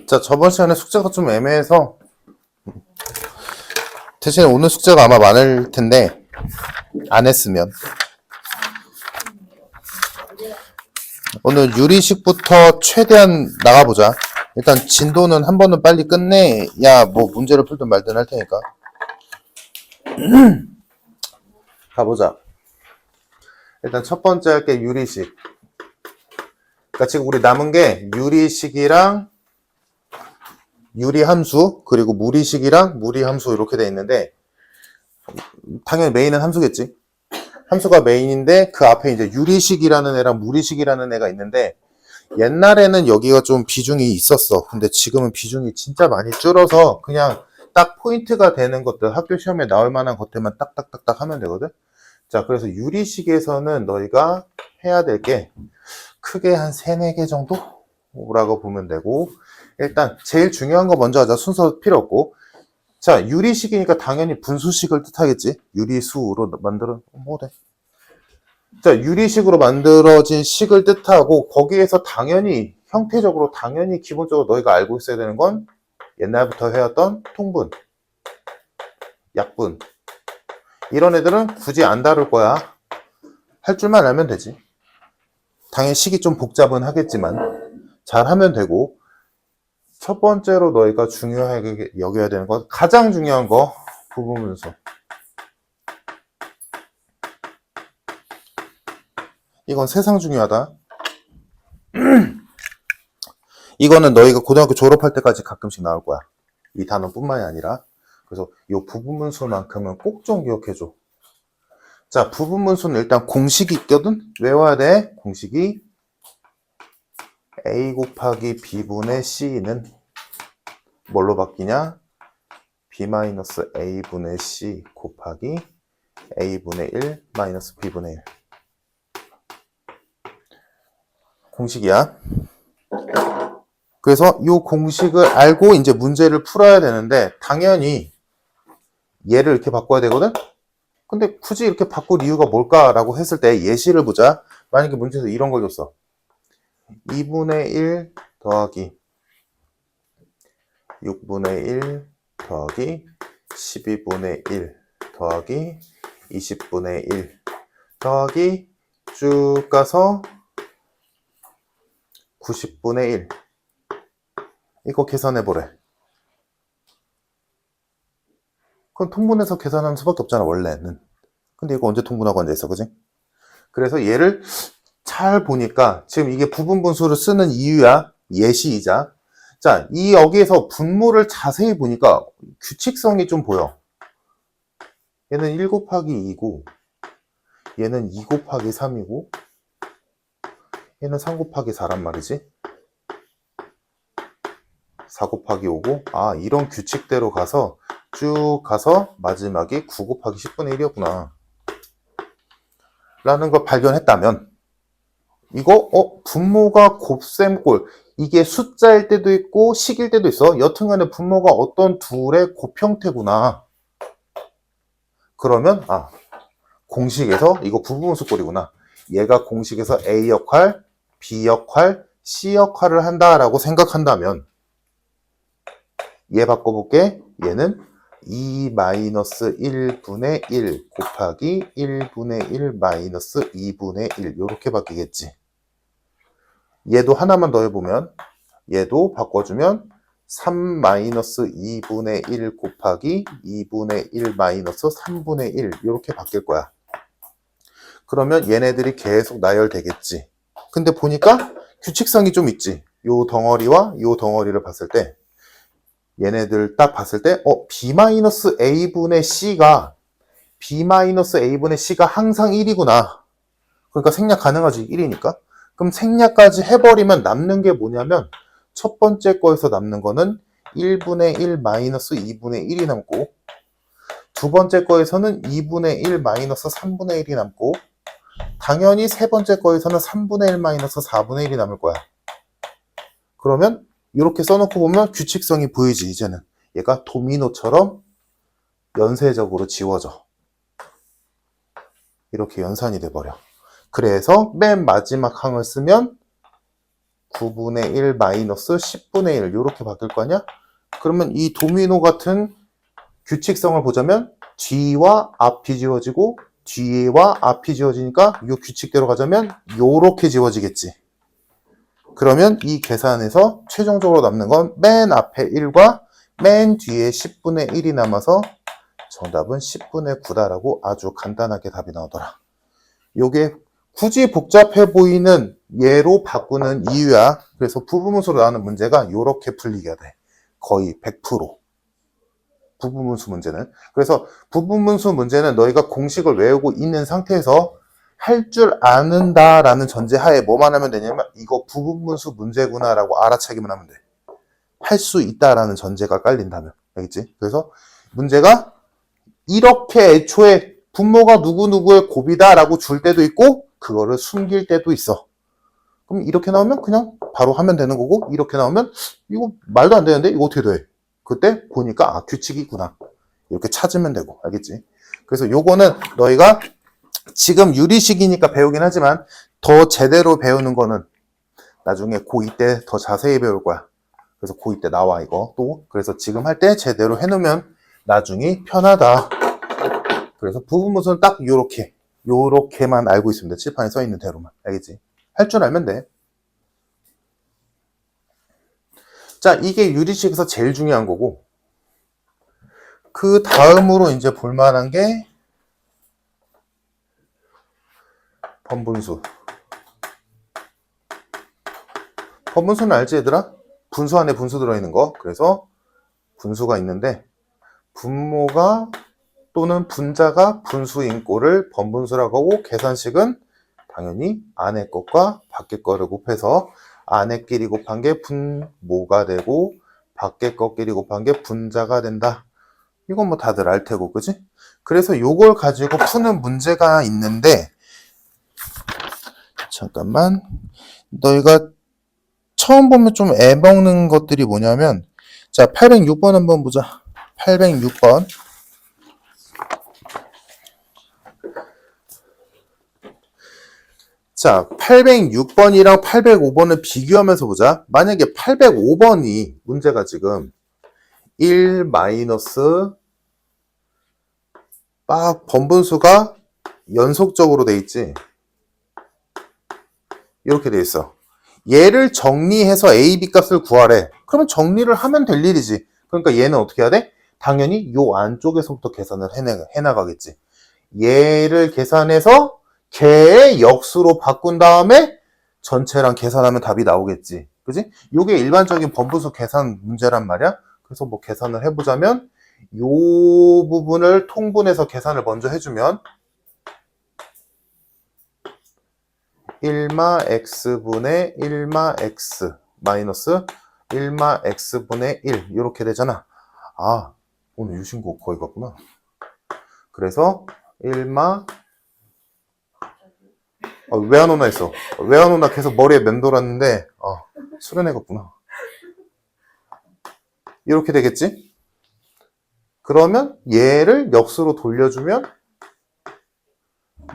자, 저번 시간에 숙제가 좀 애매해서 대신에 오늘 숙제가 아마 많을 텐데 안 했으면 오늘 유리식부터 최대한 나가보자. 일단 진도는 한 번은 빨리 끝내야 뭐 문제를 풀든 말든 할 테니까 가보자. 일단 첫 번째 할게 유리식. 그러니까 지금 우리 남은 게 유리식이랑 유리함수 그리고 무리식이랑 무리함수 이렇게 돼 있는데 당연히 메인은 함수겠지. 함수가 메인인데 그 앞에 이제 유리식이라는 애랑 무리식이라는 애가 있는데 옛날에는 여기가 좀 비중이 있었어. 근데 지금은 비중이 진짜 많이 줄어서 그냥 딱 포인트가 되는 것들 학교 시험에 나올 만한 것들만 딱딱딱딱 하면 되거든. 자, 그래서 유리식에서는 너희가 해야 될 게 크게 한 3, 4개 정도라고 보면 되고 일단 제일 중요한 거 먼저 하자. 순서 필요 없고 자, 유리식이니까 당연히 분수식을 뜻하겠지. 유리수로 만들어 뭐 돼. 자, 유리식으로 만들어진 식을 뜻하고 거기에서 당연히 형태적으로 당연히 기본적으로 너희가 알고 있어야 되는 건 옛날부터 해왔던 통분, 약분 이런 애들은 굳이 안 다룰 거야. 할 줄만 알면 되지. 당연히 식이 좀 복잡은 하겠지만 잘 하면 되고 첫 번째로 너희가 중요하게 여겨야 되는 건 가장 중요한 거 부분분수. 이건 세상 중요하다. 이거는 너희가 고등학교 졸업할 때까지 가끔씩 나올 거야. 이 단어뿐만이 아니라. 그래서 이 부분분수만큼은 꼭 좀 기억해줘. 자, 부분분수는 일단 공식이 있거든? 외워야 돼. 공식이 A 곱하기 B분의 C는 뭘로 바뀌냐? B-A분의 C 곱하기 A분의 1 마이너스 B분의 1. 공식이야. 그래서 이 공식을 알고 이제 문제를 풀어야 되는데 당연히 얘를 이렇게 바꿔야 되거든? 근데 굳이 이렇게 바꿀 이유가 뭘까라고 했을 때 예시를 보자. 만약에 문제에서 이런 걸 줬어. 2분의 1 더하기 6분의 1 더하기 12분의 1 더하기 20분의 1 더하기 쭉 가서 90분의 1 이거 계산해보래. 그럼 통분해서 계산하는 수밖에 없잖아 원래는. 근데 이거 언제 통분하고 앉아있어 그지? 그래서 얘를 잘 보니까 지금 이게 부분분수를 쓰는 이유야. 예시이자. 자, 이 여기에서 분모를 자세히 보니까 규칙성이 좀 보여. 얘는 1 곱하기 2고 얘는 2 곱하기 3이고 얘는 3 곱하기 4란 말이지. 4 곱하기 5고 아 이런 규칙대로 가서 쭉 가서 마지막이 9 곱하기 10분의 1이었구나 라는 걸 발견했다면 이거 분모가 곱셈꼴 이게 숫자일 때도 있고 식일 때도 있어. 여튼간에 분모가 어떤 둘의 곱형태구나. 그러면 공식에서 이거 부분분수꼴이구나. 얘가 공식에서 A 역할, B 역할, C 역할을 한다라고 생각한다면 얘 바꿔볼게. 얘는 2-1분의 1 곱하기 1분의 1 마이너스 2분의 1 이렇게 바뀌겠지. 얘도 하나만 더 해보면 얘도 바꿔주면 3-2분의 1 곱하기 2분의 1 마이너스 3분의 1 이렇게 바뀔 거야. 그러면 얘네들이 계속 나열되겠지. 근데 보니까 규칙성이 좀 있지. 요 덩어리와 요 덩어리를 봤을 때 얘네들 딱 봤을 때 B-A분의 C가 B-A분의 C가 항상 1이구나. 그러니까 생략 가능하지. 1이니까. 그럼 생략까지 해버리면 남는 게 뭐냐면 첫 번째 거에서 남는 거는 1분의 1 마이너스 2분의 1이 남고 두 번째 거에서는 2분의 1 마이너스 3분의 1이 남고 당연히 세 번째 거에서는 3분의 1 마이너스 4분의 1이 남을 거야. 그러면 이렇게 써놓고 보면 규칙성이 보이지. 이제는 얘가 도미노처럼 연쇄적으로 지워져. 이렇게 연산이 돼버려. 그래서 맨 마지막 항을 쓰면 9분의 1 마이너스 10분의 1 이렇게 바뀔 거 아니야? 그러면 이 도미노 같은 규칙성을 보자면 뒤와 앞이 지워지고 뒤와 앞이 지워지니까 이 규칙대로 가자면 이렇게 지워지겠지. 그러면 이 계산에서 최종적으로 남는 건 맨 앞에 1과 맨 뒤에 10분의 1이 남아서 정답은 10분의 9다라고 아주 간단하게 답이 나오더라. 요게 굳이 복잡해 보이는 예로 바꾸는 이유야. 그래서 부분문수로 나오는 문제가 이렇게 풀리게 돼. 거의 100%. 부분문수 문제는. 그래서 부분문수 문제는 너희가 공식을 외우고 있는 상태에서 할 줄 아는다라는 전제하에 뭐만 하면 되냐면 이거 부분문수 문제구나라고 알아차기만 하면 돼. 할 수 있다라는 전제가 깔린다면. 알겠지? 그래서 문제가 이렇게 애초에 분모가 누구누구의 곱이다라고 줄 때도 있고 그거를 숨길 때도 있어. 그럼 이렇게 나오면 그냥 바로 하면 되는 거고 이렇게 나오면 이거 말도 안 되는데 이거 어떻게 돼? 그때 보니까 아 규칙이구나. 이렇게 찾으면 되고 알겠지? 그래서 요거는 너희가 지금 유리식이니까 배우긴 하지만 더 제대로 배우는 거는 나중에 고2 때 더 자세히 배울 거야. 그래서 고2 때 나와 이거 또. 그래서 지금 할 때 제대로 해놓으면 나중이 편하다. 그래서 부분문수는 딱 요렇게만 알고 있으면 돼. 칠판에 써있는 대로만. 알겠지? 할 줄 알면 돼. 자, 이게 유리식에서 제일 중요한 거고 그 다음으로 이제 볼만한 게 번분수. 번분수는 알지 얘들아? 분수 안에 분수 들어있는 거. 그래서 분수가 있는데 분모가 또는 분자가 분수인 꼴을 번분수라고 하고 계산식은 당연히 안에 것과 밖에 거를 곱해서 안에끼리 곱한 게 분모가 되고 밖에 것끼리 곱한 게 분자가 된다. 이건 뭐 다들 알 테고 그지? 그래서 요걸 가지고 푸는 문제가 있는데 잠깐만 너희가 처음 보면 좀 애먹는 것들이 뭐냐면 자 806번 한번 보자. 806번 자 806번이랑 805번을 비교하면서 보자. 만약에 805번이 문제가 지금 1 마이너스 막 번분수가 연속적으로 돼 있지. 이렇게 돼 있어. 얘를 정리해서 A, B 값을 구하래. 그러면 정리를 하면 될 일이지. 그러니까 얘는 어떻게 해야 돼? 당연히 요 안쪽에서부터 계산을 해나가겠지. 얘를 계산해서 걔의 역수로 바꾼 다음에 전체랑 계산하면 답이 나오겠지. 그지? 요게 일반적인 번분수 계산 문제란 말이야. 그래서 뭐 계산을 해보자면 요 부분을 통분해서 계산을 먼저 해주면 1마 x분의 1마 x 마이너스 1마 x분의 1 이렇게 되잖아. 아 오늘 유신고 거의 갔구나. 그래서 1마 왜 안 오나 했어. 왜 안 오나 계속 머리에 맴돌았는데 수련해 갔구나. 이렇게 되겠지? 그러면 얘를 역수로 돌려주면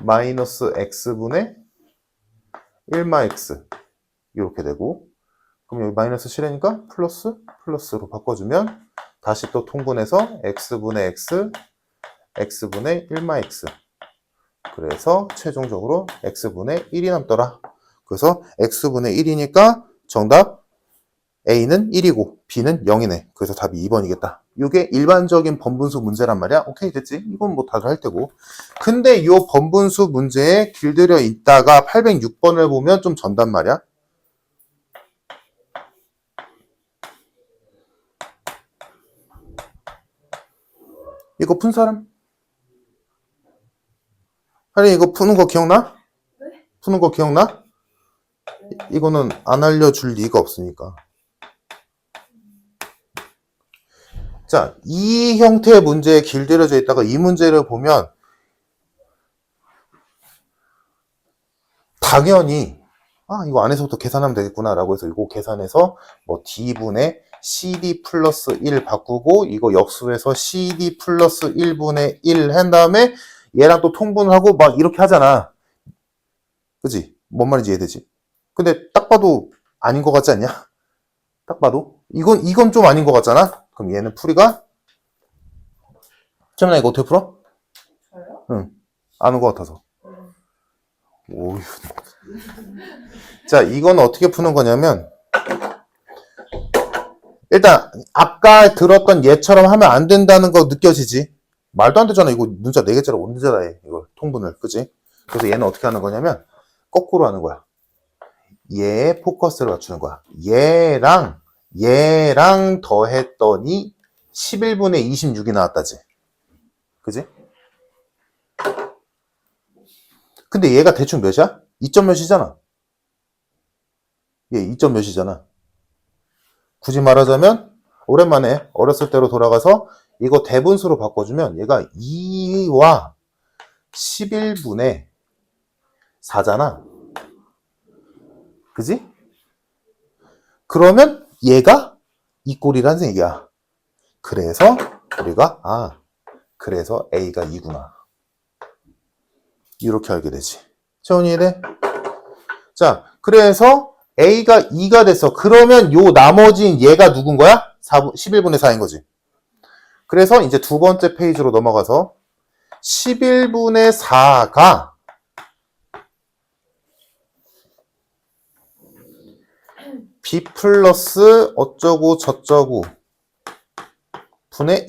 마이너스 x분의 1마 x 이렇게 되고 그럼 여기 마이너스 7이니까 플러스로 바꿔주면 다시 또 통분해서 x분의 x x분의 1마 x 그래서 최종적으로 x분의 1이 남더라. 그래서 x분의 1이니까 정답 A는 1이고 B는 0이네. 그래서 답이 2번이겠다. 이게 일반적인 번분수 문제란 말이야. 오케이 됐지? 이건 뭐 다들 할 테고. 근데 이 번분수 문제에 길들여 있다가 806번을 보면 좀 전단 말이야. 이거 푼 사람? 아니 이거 푸는 거 기억나? 네? 푸는 거 기억나? 이거는 안 알려줄 리가 없으니까. 자, 이 형태의 문제에 길들여져 있다가 이 문제를 보면 당연히 이거 안에서부터 계산하면 되겠구나 라고 해서 이거 계산해서 뭐 D분의 CD 플러스 1 바꾸고 이거 역수해서 CD 플러스 1분의 1 한 다음에 얘랑 또 통분하고 막 이렇게 하잖아. 그치? 뭔 말인지 이해되지? 근데 딱 봐도 아닌 것 같지 않냐? 딱 봐도 이건 좀 아닌 것 같잖아. 그럼 얘는 풀이가 채민아 이거 어떻게 풀어? 저요? 응, 아는 것 같아서. 오유. 자, 이건 어떻게 푸는 거냐면 일단 아까 들었던 얘처럼 하면 안 된다는 거 느껴지지? 말도 안 되잖아. 이거 문자 4개짜리 언제다 해. 이거 통분을. 그치? 그래서 얘는 어떻게 하는 거냐면 거꾸로 하는 거야. 얘에 포커스를 맞추는 거야. 얘랑 더했더니 11분의 26이 나왔다지. 그지? 근데 얘가 대충 몇이야? 2점 몇이잖아. 얘 2점 몇이잖아. 굳이 말하자면 오랜만에 어렸을 때로 돌아가서 이거 대분수로 바꿔주면 얘가 2와 11분의 4잖아. 그지? 그러면 얘가 이 꼴이란 얘기야. 그래서 우리가 그래서 A가 2구나. 이렇게 알게 되지. 채원이 이래? 자, 그래서 A가 2가 됐어. 그러면 요 나머지인 얘가 누군 거야? 11분의 4인 거지. 그래서 이제 두 번째 페이지로 넘어가서 11분의 4가 B 플러스 어쩌고 저쩌고 분의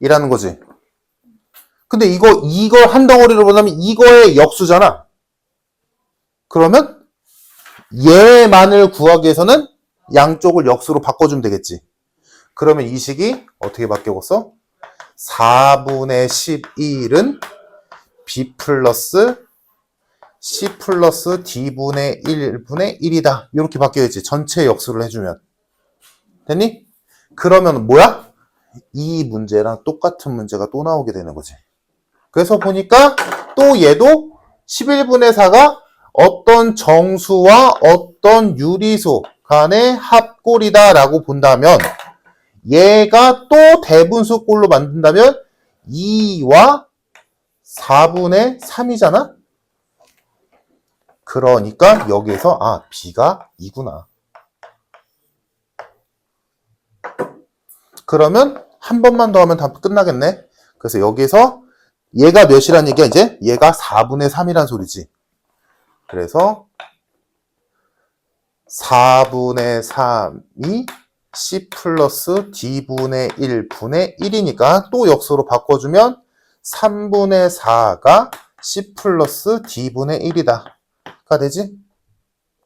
1이라는 거지. 근데 이거 한 덩어리로 보자면 이거의 역수잖아. 그러면 얘만을 구하기 위해서는 양쪽을 역수로 바꿔주면 되겠지. 그러면 이 식이 어떻게 바뀌었어? 4분의 11은 B 플러스 C 플러스 D분의 1분의 1이다. 이렇게 바뀌어야지. 전체 역수를 해주면. 됐니? 그러면 뭐야? 이 문제랑 똑같은 문제가 또 나오게 되는 거지. 그래서 보니까 또 얘도 11분의 4가 어떤 정수와 어떤 유리수 간의 합골이다 라고 본다면 얘가 또 대분수꼴로 만든다면 2와 4분의 3이잖아? 그러니까 여기에서 B가 2구나. 그러면 한 번만 더 하면 다 끝나겠네. 그래서 여기서 얘가 몇이란 얘기야 이제? 얘가 4분의 3이란 소리지. 그래서 4분의 3이 C 플러스 D분의 1분의 1이니까 또 역수로 바꿔주면 3분의 4가 C 플러스 D분의 1이다. 가 되지?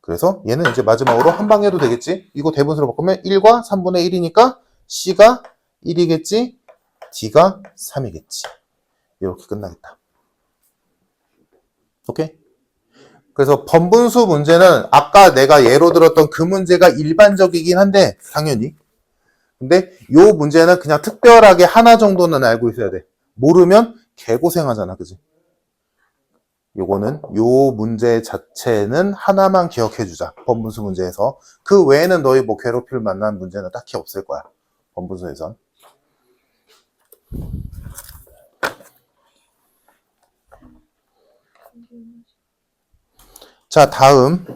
그래서 얘는 이제 마지막으로 한 방 해도 되겠지? 이거 대분수로 바꾸면 1과 3분의 1이니까 C가 1이겠지? D가 3이겠지. 이렇게 끝나겠다. 오케이? 그래서 번분수 문제는 아까 내가 예로 들었던 그 문제가 일반적이긴 한데 당연히 근데 요 문제는 그냥 특별하게 하나 정도는 알고 있어야 돼. 모르면 개고생하잖아. 그지? 요거는 요 문제 자체는 하나만 기억해 주자. 번분수 문제에서. 그 외에는 너희 뭐 괴롭힐 만한 문제는 딱히 없을 거야. 번분수에선. 자, 다음.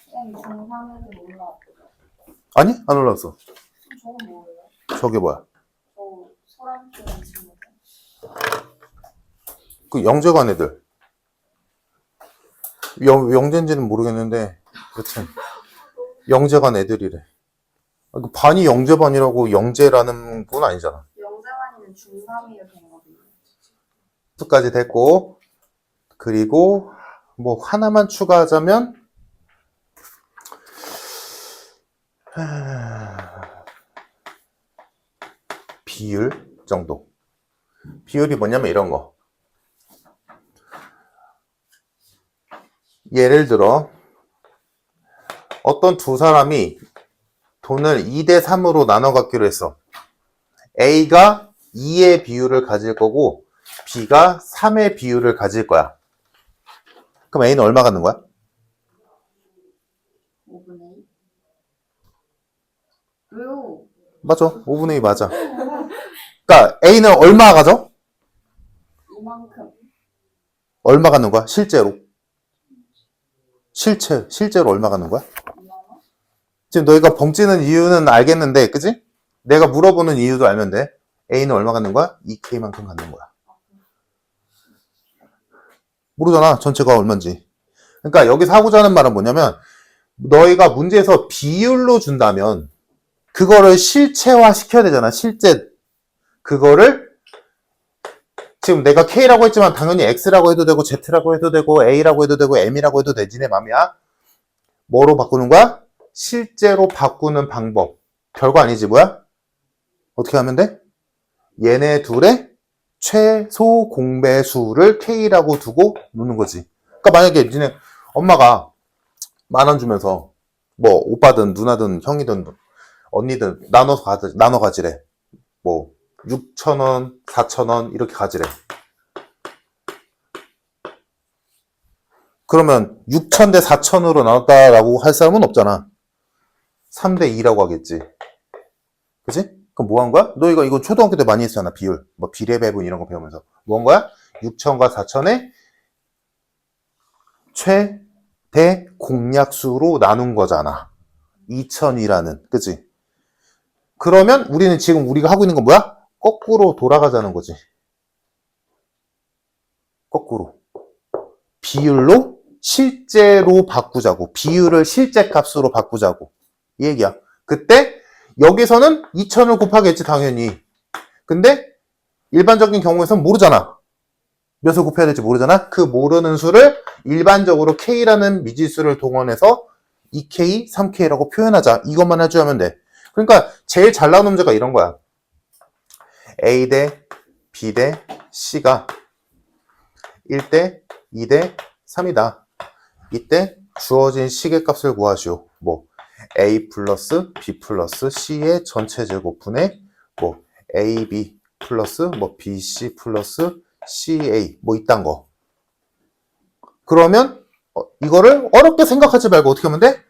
중3에는 올라왔어요. 아니? 안 올라왔어. 저건 뭐예요? 저게 뭐야? 저 소랑 쓰는 친구들. 그 영재관 애들. 영재인지는 모르겠는데 여튼 영재관 애들이래. 그 반이 영재반이라고 영재라는 건 아니잖아. 영재환이는 중3이요 되거든요. 까지 됐고 그리고 뭐 하나만 추가하자면 비율 정도. 비율이 뭐냐면 이런 거. 예를 들어 어떤 두 사람이 돈을 2대 3으로 나눠 갖기로 했어. A가 2의 비율을 가질 거고 B가 3의 비율을 가질 거야. 그럼 A는 얼마 갖는 거야? 5분의 2? 왜요? 맞아. 5분의 2 맞아. 그러니까 A는 얼마 가져? 이만큼. 얼마 갖는 거야? 실제로. 실제로 얼마 갖는 거야? 2만 원? 지금 너희가 벙찌는 이유는 알겠는데, 그지? 내가 물어보는 이유도 알면 돼. A는 얼마 갖는 거야? 2K만큼 갖는 거야. 모르잖아, 전체가 얼마인지. 그러니까 여기서 하고자 하는 말은 뭐냐면, 너희가 문제에서 비율로 준다면, 그거를 실체화 시켜야 되잖아, 실제. 그거를, 지금 내가 K라고 했지만 당연히 X라고 해도 되고, Z라고 해도 되고, A라고 해도 되고, M이라고 해도 되지, 내 맘이야. 뭐로 바꾸는 거야? 실제로 바꾸는 방법. 별거 아니지, 뭐야? 어떻게 하면 돼? 얘네 둘의 최소 공배수를 K라고 두고 놓는 거지. 그러니까 만약에 니네 엄마가 10,000원 주면서 뭐 오빠든 누나든 형이든 언니든 나눠 가지래. 뭐 6,000원, 4,000원 이렇게 가지래. 그러면 6,000 대 4,000으로 나눴다라고 할 사람은 없잖아. 3대 2라고 하겠지. 그치? 그럼 뭐 한 거야? 너 이거 초등학교 때 많이 했잖아. 비율. 뭐 비례 배분 이런 거 배우면서. 뭐 한 거야? 6,000과 4,000의 최대 공약수로 나눈 거잖아. 2,000이라는. 그치? 그러면 우리는 지금 우리가 하고 있는 건 뭐야? 거꾸로 돌아가자는 거지. 거꾸로. 비율로 실제로 바꾸자고. 비율을 실제 값으로 바꾸자고. 이 얘기야. 그때 여기서는 2,000을 곱하겠지 당연히. 근데 일반적인 경우에선 모르잖아. 몇을 곱해야 될지 모르잖아. 그 모르는 수를 일반적으로 K라는 미지수를 동원해서 2K, 3K라고 표현하자. 이것만 해주면 돼. 그러니까 제일 잘 나오는 문제가 이런 거야. A 대 B 대 C가 1대 2대 3이다. 이때 주어진 시계값을 구하시오. 뭐 A 플러스 B 플러스 C의 전체 제곱분의 뭐 AB 플러스 뭐 BC 플러스 CA 뭐 이딴 거. 그러면 이거를 어렵게 생각하지 말고 어떻게 하면 돼?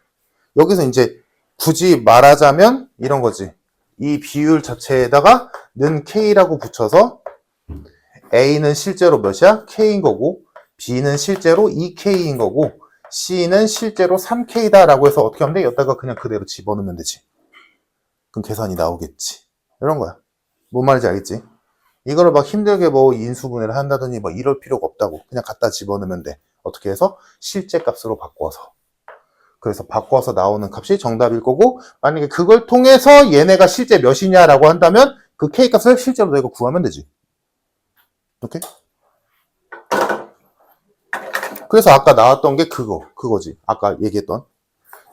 여기서 이제 굳이 말하자면 이런 거지. 이 비율 자체에다가 는 K라고 붙여서 A는 실제로 몇이야? K인 거고 B는 실제로 2K인 거고 C는 실제로 3K다 라고 해서 어떻게 하면 돼? 여기다가 그냥 그대로 집어넣으면 되지. 그럼 계산이 나오겠지. 이런 거야. 뭔 말인지 알겠지? 이거를 막 힘들게 뭐 인수분해를 한다더니 뭐 이럴 필요가 없다고. 그냥 갖다 집어넣으면 돼. 어떻게 해서? 실제 값으로 바꿔서. 그래서 바꿔서 나오는 값이 정답일 거고, 만약에 그걸 통해서 얘네가 실제 몇이냐라고 한다면 그 K 값을 실제로 너희가 구하면 되지. 오케이? 그래서 아까 나왔던 게 그거지. 아까 얘기했던.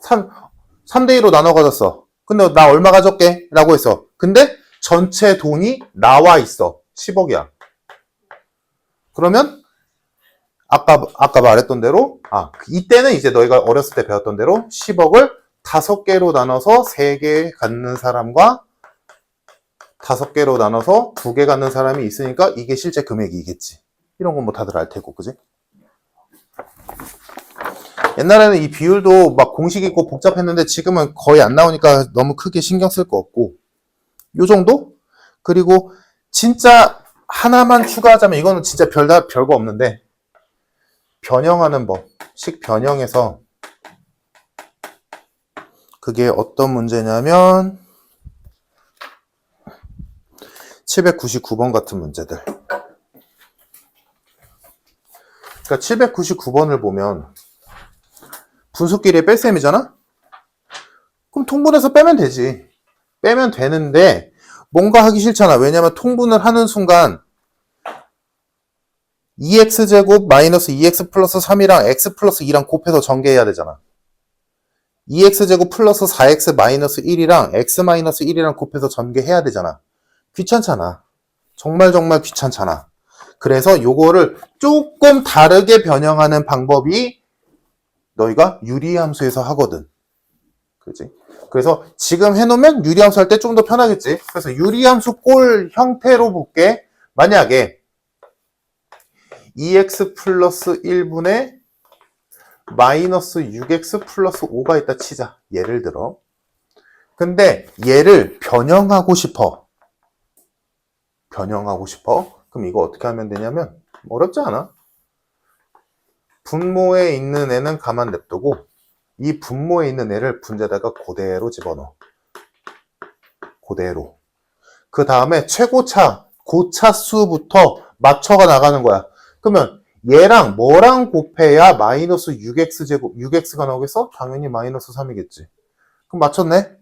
3대 2로 나눠 가졌어. 근데 나 얼마 가졌게? 라고 했어. 근데 전체 돈이 나와 있어. 10억이야. 그러면 아까 말했던 대로 이때는 이제 너희가 어렸을 때 배웠던 대로 10억을 5개로 나눠서 3개 갖는 사람과 5개로 나눠서 2개 갖는 사람이 있으니까 이게 실제 금액이겠지. 이런 건 뭐 다들 알 테고, 그지? 옛날에는 이 비율도 막 공식 있고 복잡했는데 지금은 거의 안 나오니까 너무 크게 신경 쓸 거 없고 요 정도? 그리고 진짜 하나만 추가하자면 이거는 진짜 별거 없는데 변형하는 법, 식 변형해서 그게 어떤 문제냐면 799번 같은 문제들. 그러니까 799번을 보면 분수끼리의 뺄셈이잖아? 그럼 통분해서 빼면 되지. 빼면 되는데 뭔가 하기 싫잖아. 왜냐면 통분을 하는 순간 2x제곱 마이너스 2x 플러스 3이랑 x 플러스 2랑 곱해서 전개해야 되잖아. 2x제곱 플러스 4x 마이너스 1이랑 x 마이너스 1이랑 곱해서 전개해야 되잖아. 귀찮잖아. 정말 귀찮잖아. 그래서 요거를 조금 다르게 변형하는 방법이 너희가 유리함수에서 하거든. 그렇지? 그래서 지금 해놓으면 유리함수 할 때 좀 더 편하겠지. 그래서 유리함수 꼴 형태로 볼게. 만약에 2x 플러스 1분의 마이너스 6x 플러스 5가 있다 치자. 예를 들어. 근데 얘를 변형하고 싶어. 그럼 이거 어떻게 하면 되냐면 어렵지 않아. 분모에 있는 애는 가만 냅두고 이 분모에 있는 애를 분자에다가 그대로 집어넣어. 그대로. 그 다음에 최고차, 고차수부터 맞춰가 나가는 거야. 그러면 얘랑 뭐랑 곱해야 마이너스 6x제곱, 6x가 나오겠어? 당연히 마이너스 3이겠지. 그럼 맞췄네?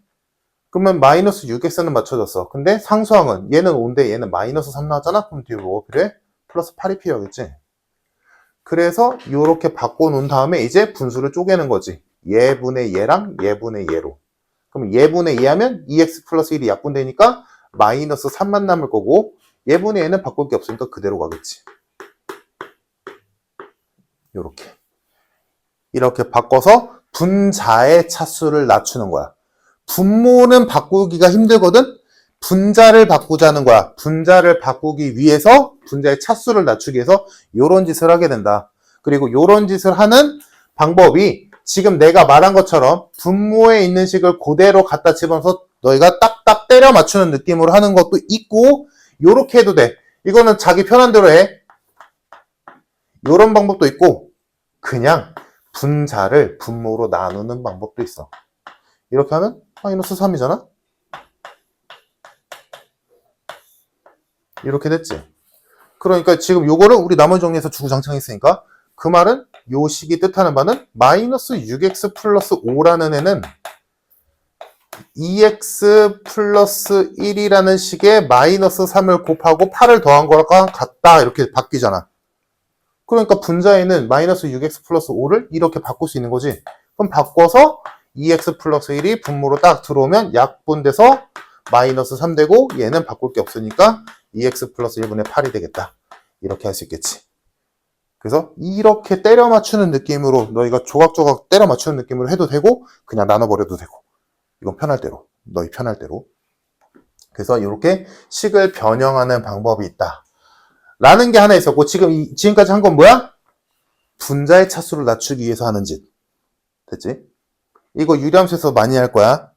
그러면 마이너스 6x는 맞춰졌어. 근데 상수항은 얘는 5인데 얘는 마이너스 3 나왔잖아? 그럼 뒤에 뭐 필요해? 플러스 8이 필요하겠지. 그래서 이렇게 바꿔놓은 다음에 이제 분수를 쪼개는 거지. 얘분의 얘랑 얘분의 얘로. 그럼 얘분의 얘 하면 2x 플러스 1이 약분되니까 마이너스 3만 남을 거고 얘분의 얘는 바꿀 게 없으니까 그대로 가겠지. 요렇게. 이렇게 바꿔서 분자의 차수를 낮추는 거야. 분모는 바꾸기가 힘들거든? 분자를 바꾸자는 거야. 분자를 바꾸기 위해서 분자의 차수를 낮추기 위해서 요런 짓을 하게 된다. 그리고 요런 짓을 하는 방법이 지금 내가 말한 것처럼 분모에 있는 식을 그대로 갖다 집어넣어서 너희가 딱딱 때려 맞추는 느낌으로 하는 것도 있고 요렇게 해도 돼. 이거는 자기 편한 대로 해. 요런 방법도 있고 그냥 분자를 분모로 나누는 방법도 있어. 이렇게 하면 마이너스 3이잖아? 이렇게 됐지? 그러니까 지금 요거를 우리 나머지 정리해서 주구장창했으니까 그 말은 요 식이 뜻하는 바는 마이너스 6x 플러스 5라는 애는 2x 플러스 1이라는 식의 마이너스 3을 곱하고 8을 더한 거랑 같다 이렇게 바뀌잖아. 그러니까 분자에는 마이너스 6x 플러스 5를 이렇게 바꿀 수 있는 거지. 그럼 바꿔서 2x 플러스 1이 분모로 딱 들어오면 약분돼서 마이너스 3 되고 얘는 바꿀 게 없으니까 2x 플러스 1분의 8이 되겠다. 이렇게 할 수 있겠지. 그래서 이렇게 때려 맞추는 느낌으로 너희가 조각조각 때려 맞추는 느낌으로 해도 되고 그냥 나눠버려도 되고 이건 편할 대로 너희 편할 대로 그래서 이렇게 식을 변형하는 방법이 있다 라는 게 하나 있었고 지금까지 한 건 뭐야? 분자의 차수를 낮추기 위해서 하는 짓 됐지? 이거 유리함수에서 많이 할 거야.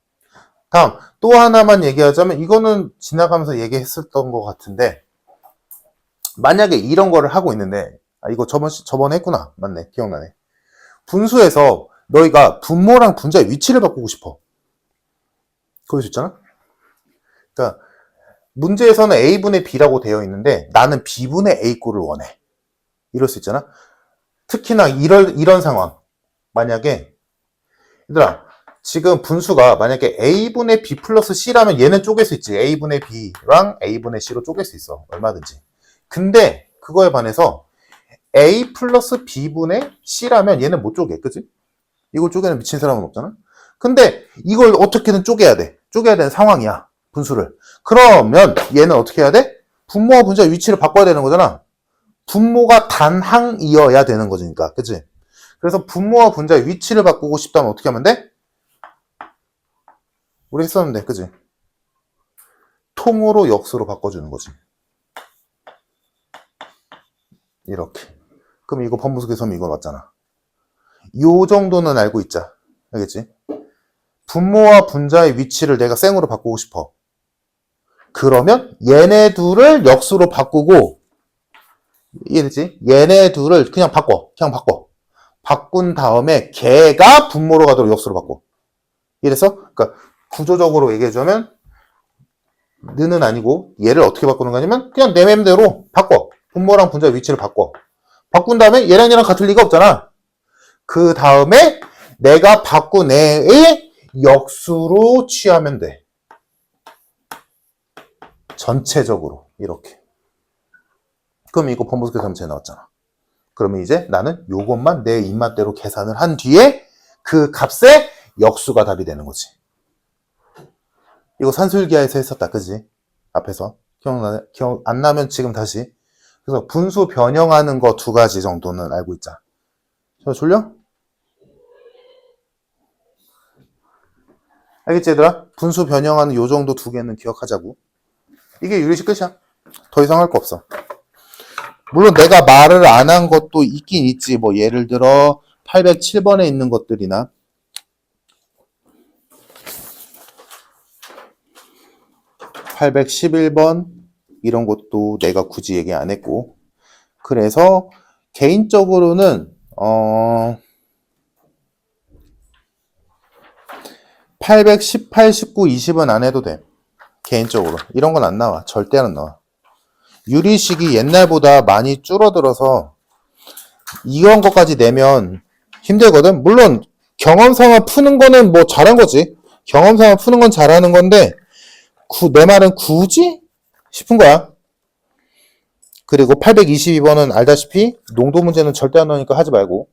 다음 또 하나만 얘기하자면 이거는 지나가면서 얘기했었던 것 같은데 만약에 이런 거를 하고 있는데 이거 저번에 했구나. 맞네. 기억나네. 분수에서 너희가 분모랑 분자의 위치를 바꾸고 싶어. 그럴 수 있잖아? 그러니까 문제에서는 A분의 B라고 되어 있는데 나는 B분의 A꼴을 원해. 이럴 수 있잖아? 특히나 이런 상황. 만약에 얘들아 지금 분수가 만약에 A분의 B 플러스 C라면 얘는 쪼갤 수 있지. A분의 B랑 A분의 C로 쪼갤 수 있어. 얼마든지. 근데 그거에 반해서 A 플러스 B분의 C라면 얘는 못 쪼개. 그치? 이걸 쪼개는 미친 사람은 없잖아? 근데 이걸 어떻게든 쪼개야 돼. 쪼개야 되는 상황이야. 분수를. 그러면 얘는 어떻게 해야 돼? 분모와 분자의 위치를 바꿔야 되는 거잖아. 분모가 단항이어야 되는 거니까. 그치? 그래서 분모와 분자의 위치를 바꾸고 싶다면 어떻게 하면 돼? 우리 했었는데. 그치? 통으로 역수로 바꿔주는 거지. 이렇게. 그럼 이거 번분수의 섬이 이거 맞잖아. 요 정도는 알고 있자. 알겠지? 분모와 분자의 위치를 내가 쌩으로 바꾸고 싶어. 그러면 얘네 둘을 역수로 바꾸고 이해되지? 얘네 둘을 그냥 바꿔. 바꾼 다음에 걔가 분모로 가도록 역수로 바꿔. 이래서 그러니까 구조적으로 얘기해주면 는은 아니고 얘를 어떻게 바꾸는 거냐면 그냥 내 맘대로 바꿔. 분모랑 분자의 위치를 바꿔. 바꾼 다음에 얘랑 얘랑 같을 리가 없잖아. 그 다음에 내가 바꾼 애의 역수로 취하면 돼. 전체적으로 이렇게. 그럼 이거 번분수 전체 나왔잖아. 그러면 이제 나는 요것만 내 입맛대로 계산을 한 뒤에 그 값에 역수가 답이 되는 거지. 이거 산술기하에서 했었다. 그지? 앞에서. 기억 안 나면 지금 다시. 그래서 분수 변형하는 거 2가지 정도는 알고 있자. 저 졸려? 알겠지 얘들아? 분수 변형하는 요 정도 2개는 기억하자고. 이게 유리식 끝이야. 더 이상 할 거 없어. 물론 내가 말을 안 한 것도 있긴 있지. 뭐 예를 들어 807번에 있는 것들이나 811번 이런 것도 내가 굳이 얘기 안 했고 그래서 개인적으로는 818, 19, 20은 안 해도 돼. 개인적으로. 이런 건 안 나와. 절대 안 나와. 유리식이 옛날보다 많이 줄어들어서 이런 것까지 내면 힘들거든. 물론 경험상만 푸는 거는 뭐 잘한 거지. 경험상만 푸는 건 잘하는 건데 내 말은 굳이 싶은 거야. 그리고 822번은 알다시피 농도 문제는 절대 안 나오니까 하지 말고.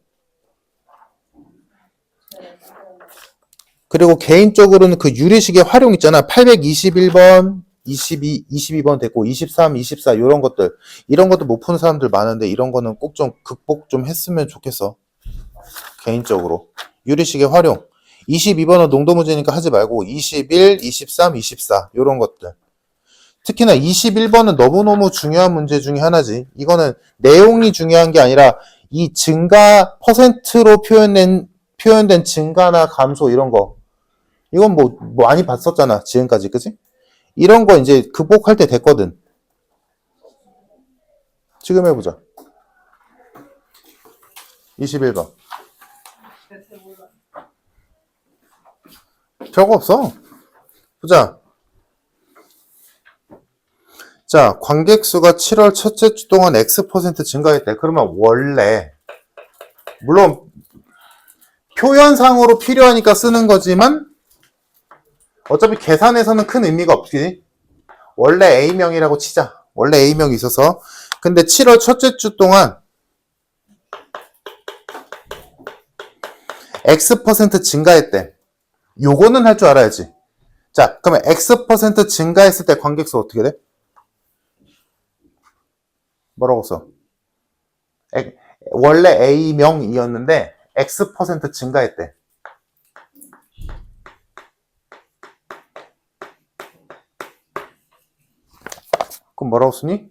그리고 개인적으로는 그 유리식의 활용 있잖아. 821번, 22번 됐고 23, 24 이런 것들. 이런 것도 못 푸는 사람들 많은데 이런 거는 꼭 좀 극복 좀 했으면 좋겠어. 개인적으로. 유리식의 활용. 22번은 농도 문제니까 하지 말고 21, 23, 24 이런 것들. 특히나 21번은 너무너무 중요한 문제 중에 하나지. 이거는 내용이 중요한 게 아니라 이 증가 퍼센트로 표현된 증가나 감소 이런 거. 이건 뭐 많이 봤었잖아. 지금까지. 그지? 이런 거 이제 극복할 때 됐거든. 지금 해보자. 21번. 별거 없어. 보자. 자, 관객 수가 7월 첫째 주 동안 X% 증가했대. 그러면 원래 물론 표현상으로 필요하니까 쓰는 거지만 어차피 계산에서는 큰 의미가 없지. 원래 A명이라고 치자. 원래 A명이 있어서. 근데 7월 첫째 주 동안 X% 증가했대. 요거는 할 줄 알아야지. 자, 그러면 X% 증가했을 때 관객수 어떻게 돼? 뭐라고 써? 원래 A명이었는데 X% 증가했대. 그럼 뭐라고 쓰니?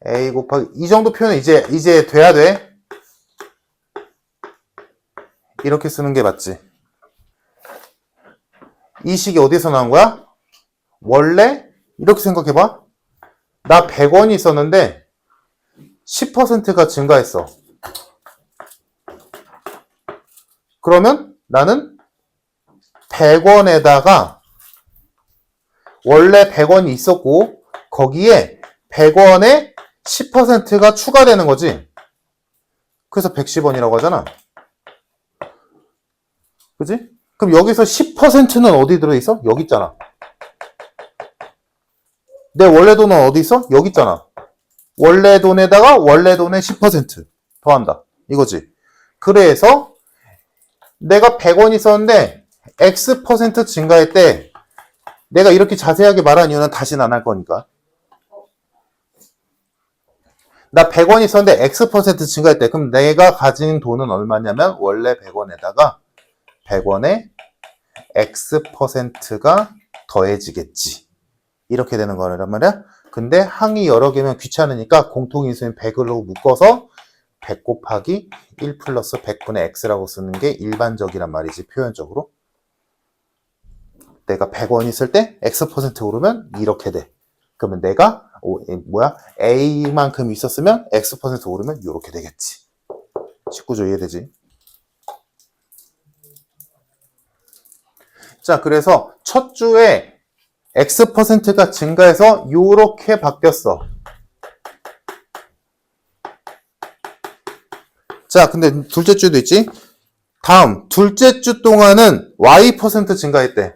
A 곱하기 이 정도 표현은 이제 돼야 돼. 이렇게 쓰는 게 맞지. 이 식이 어디서 나온 거야? 원래 이렇게 생각해봐. 나 100원이 있었는데 10%가 증가했어. 그러면 나는 100원에다가 원래 100원이 있었고 거기에 100원에 10%가 추가되는 거지. 그래서 110원이라고 하잖아. 그지? 그럼 여기서 10%는 어디 들어있어? 여기 있잖아. 내 원래 돈은 어디 있어? 여기 있잖아. 원래 돈에다가 원래 돈의 10% 더한다. 이거지. 그래서 내가 100원 있었는데 X% 증가했대. 내가 이렇게 자세하게 말한 이유는 다시는 안 할 거니까. 나 100원 있었는데 X% 증가했대. 그럼 내가 가진 돈은 얼마냐면 원래 100원에다가 100원에 X%가 더해지겠지. 이렇게 되는 거란 말이야. 근데 항이 여러 개면 귀찮으니까 공통인수인 100으로 묶어서 100 곱하기 1 플러스 100분의 X라고 쓰는 게 일반적이란 말이지. 표현적으로. 내가 100원 있을 때 X% 오르면 이렇게 돼. 그러면 내가 A만큼 있었으면 X% 오르면 이렇게 되겠지. 19조 이해되지? 자, 그래서 첫 주에 X%가 증가해서 이렇게 바뀌었어. 자, 근데 둘째 주도 있지? 다음, 둘째 주 동안은 Y% 증가했대.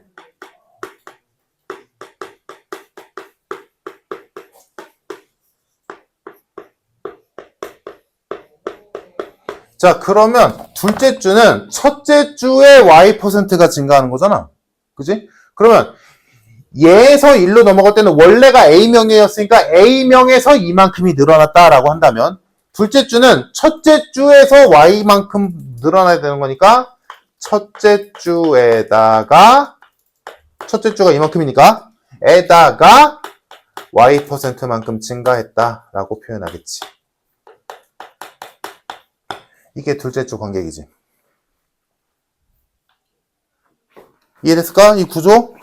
자, 그러면 둘째 주는 첫째 주에 Y%가 증가하는 거잖아. 그지? 그러면 얘에서 1로 넘어갈 때는 원래가 A명이었으니까 A명에서 이만큼이 늘어났다라고 한다면 둘째 주는 첫째 주에서 Y만큼 늘어나야 되는 거니까 첫째 주가 이만큼이니까 에다가 Y%만큼 증가했다라고 표현하겠지. 이게 둘째 주 관객이지. 이해됐을까? 이 구조?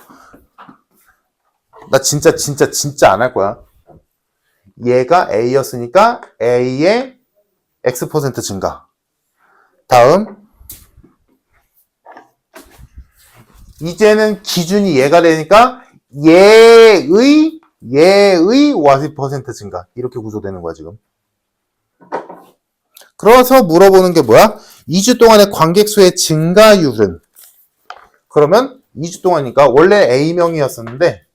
나 진짜 안 할 거야. 얘가 A였으니까 A의 X% 증가. 다음 이제는 기준이 얘가 되니까 얘의 what 퍼센트 증가 이렇게 구조되는 거야 지금. 그래서 물어보는 게 뭐야? 2주 동안의 관객 수의 증가율은 그러면 2주 동안이니까 원래 A명이었었는데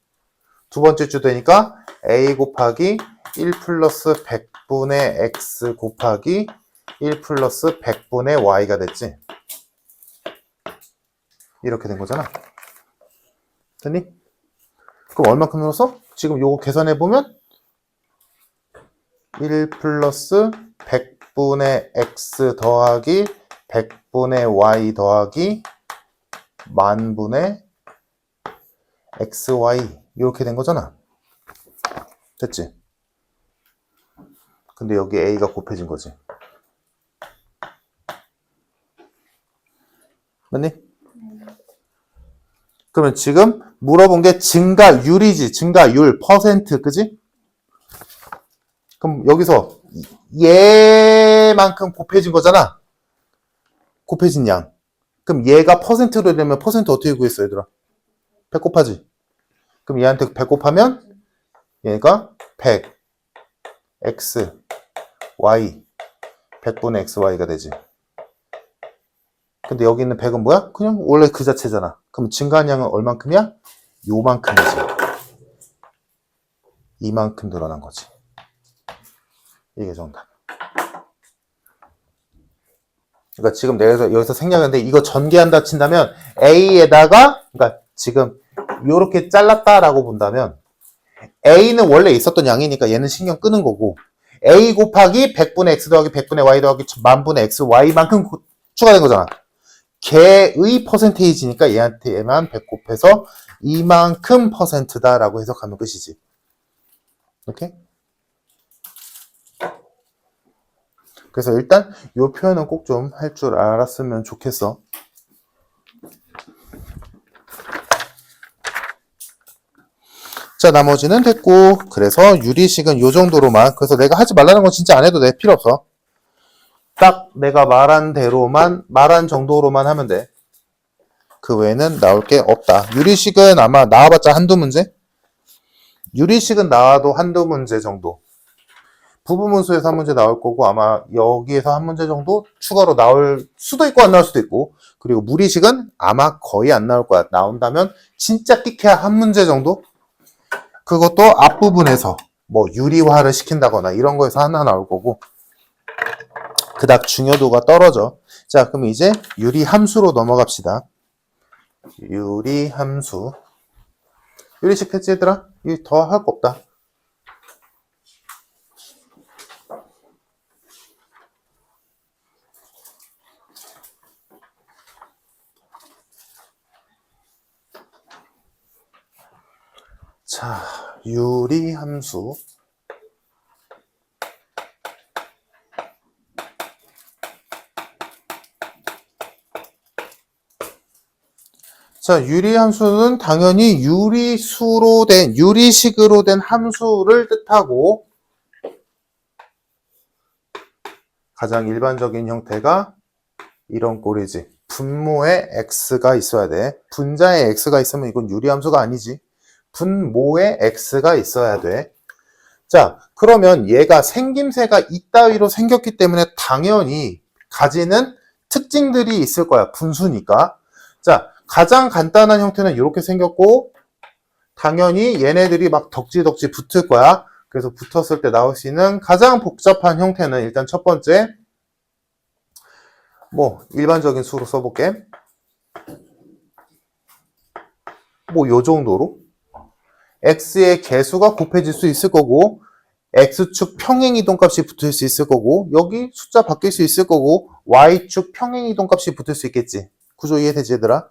두 번째 주 되니까 A 곱하기 1 플러스 100분의 X 곱하기 1 플러스 100분의 Y가 됐지. 이렇게 된 거잖아. 됐니? 그럼 얼마큼 늘었어? 지금 요거 계산해보면 1 플러스 100분의 X 더하기 100분의 Y 더하기 만분의 XY 이렇게 된 거잖아. 됐지? 근데 여기 A가 곱해진 거지. 맞니? 그러면 지금 물어본 게 증가율이지. 증가율, 퍼센트, 그지? 그럼 여기서 얘만큼 곱해진 거잖아. 곱해진 양. 그럼 얘가 퍼센트로 되면 퍼센트 어떻게 구했어, 얘들아? 100 곱하지. 그럼 얘한테 100 곱하면 얘가 100 x y 100분의 xy가 되지. 근데 여기 있는 100은 뭐야? 그냥 원래 그 자체잖아. 그럼 증가한 양은 얼만큼이야? 요만큼이지. 이만큼 늘어난 거지. 이게 정답. 그러니까 지금 내가 여기서 생략하는데 이거 전개한다 친다면 A에다가 그러니까 지금 요렇게 잘랐다라고 본다면 A는 원래 있었던 양이니까 얘는 신경 끄는 거고 A 곱하기 100분의 X 더하기 100분의 Y 더하기 만분의 X, Y만큼 추가된 거잖아. 걔의 퍼센테이지니까 얘한테만 100 곱해서 이만큼 퍼센트다라고 해석하면 끝이지. 이렇게? 그래서 일단 이 표현은 꼭 좀 할 줄 알았으면 좋겠어. 자, 나머지는 됐고 그래서 유리식은 요 정도로만 그래서 내가 하지 말라는 건 진짜 안 해도 돼. 필요 없어. 딱 내가 말한 대로만 말한 정도로만 하면 돼. 그 외에는 나올 게 없다. 유리식은 아마 나와봤자 한두 문제? 유리식은 나와도 한두 문제 정도. 부분문수에서 한 문제 나올 거고 아마 여기에서 한 문제 정도 추가로 나올 수도 있고 안 나올 수도 있고 그리고 무리식은 아마 거의 안 나올 거야. 나온다면 진짜 끼케야 한 문제 정도? 그것도 앞부분에서 뭐 유리화를 시킨다거나 이런 거에서 하나 나올 거고 그닥 중요도가 떨어져. 자, 그럼 이제 유리함수로 넘어갑시다. 유리함수. 유리식 했지 얘들아? 이거 더 할 거 없다. 자, 유리함수. 자, 유리함수는 당연히 유리수로 된, 유리식으로 된 함수를 뜻하고 가장 일반적인 형태가 이런 꼴이지. 분모에 x가 있어야 돼. 분자에 x가 있으면 이건 유리함수가 아니지. 분모에 x가 있어야 돼. 자, 그러면 얘가 생김새가 이따위로 생겼기 때문에 당연히 가지는 특징들이 있을 거야. 분수니까. 자, 가장 간단한 형태는 이렇게 생겼고 당연히 얘네들이 막 덕지덕지 붙을 거야. 그래서 붙었을 때 나올 수 있는 가장 복잡한 형태는 일단 첫 번째 뭐 일반적인 수로 써볼게. 뭐 요 정도로 x의 개수가 곱해질 수 있을 거고 x축 평행이동값이 붙을 수 있을 거고 여기 숫자 바뀔 수 있을 거고 y축 평행이동값이 붙을 수 있겠지. 구조 이해되지 얘들아?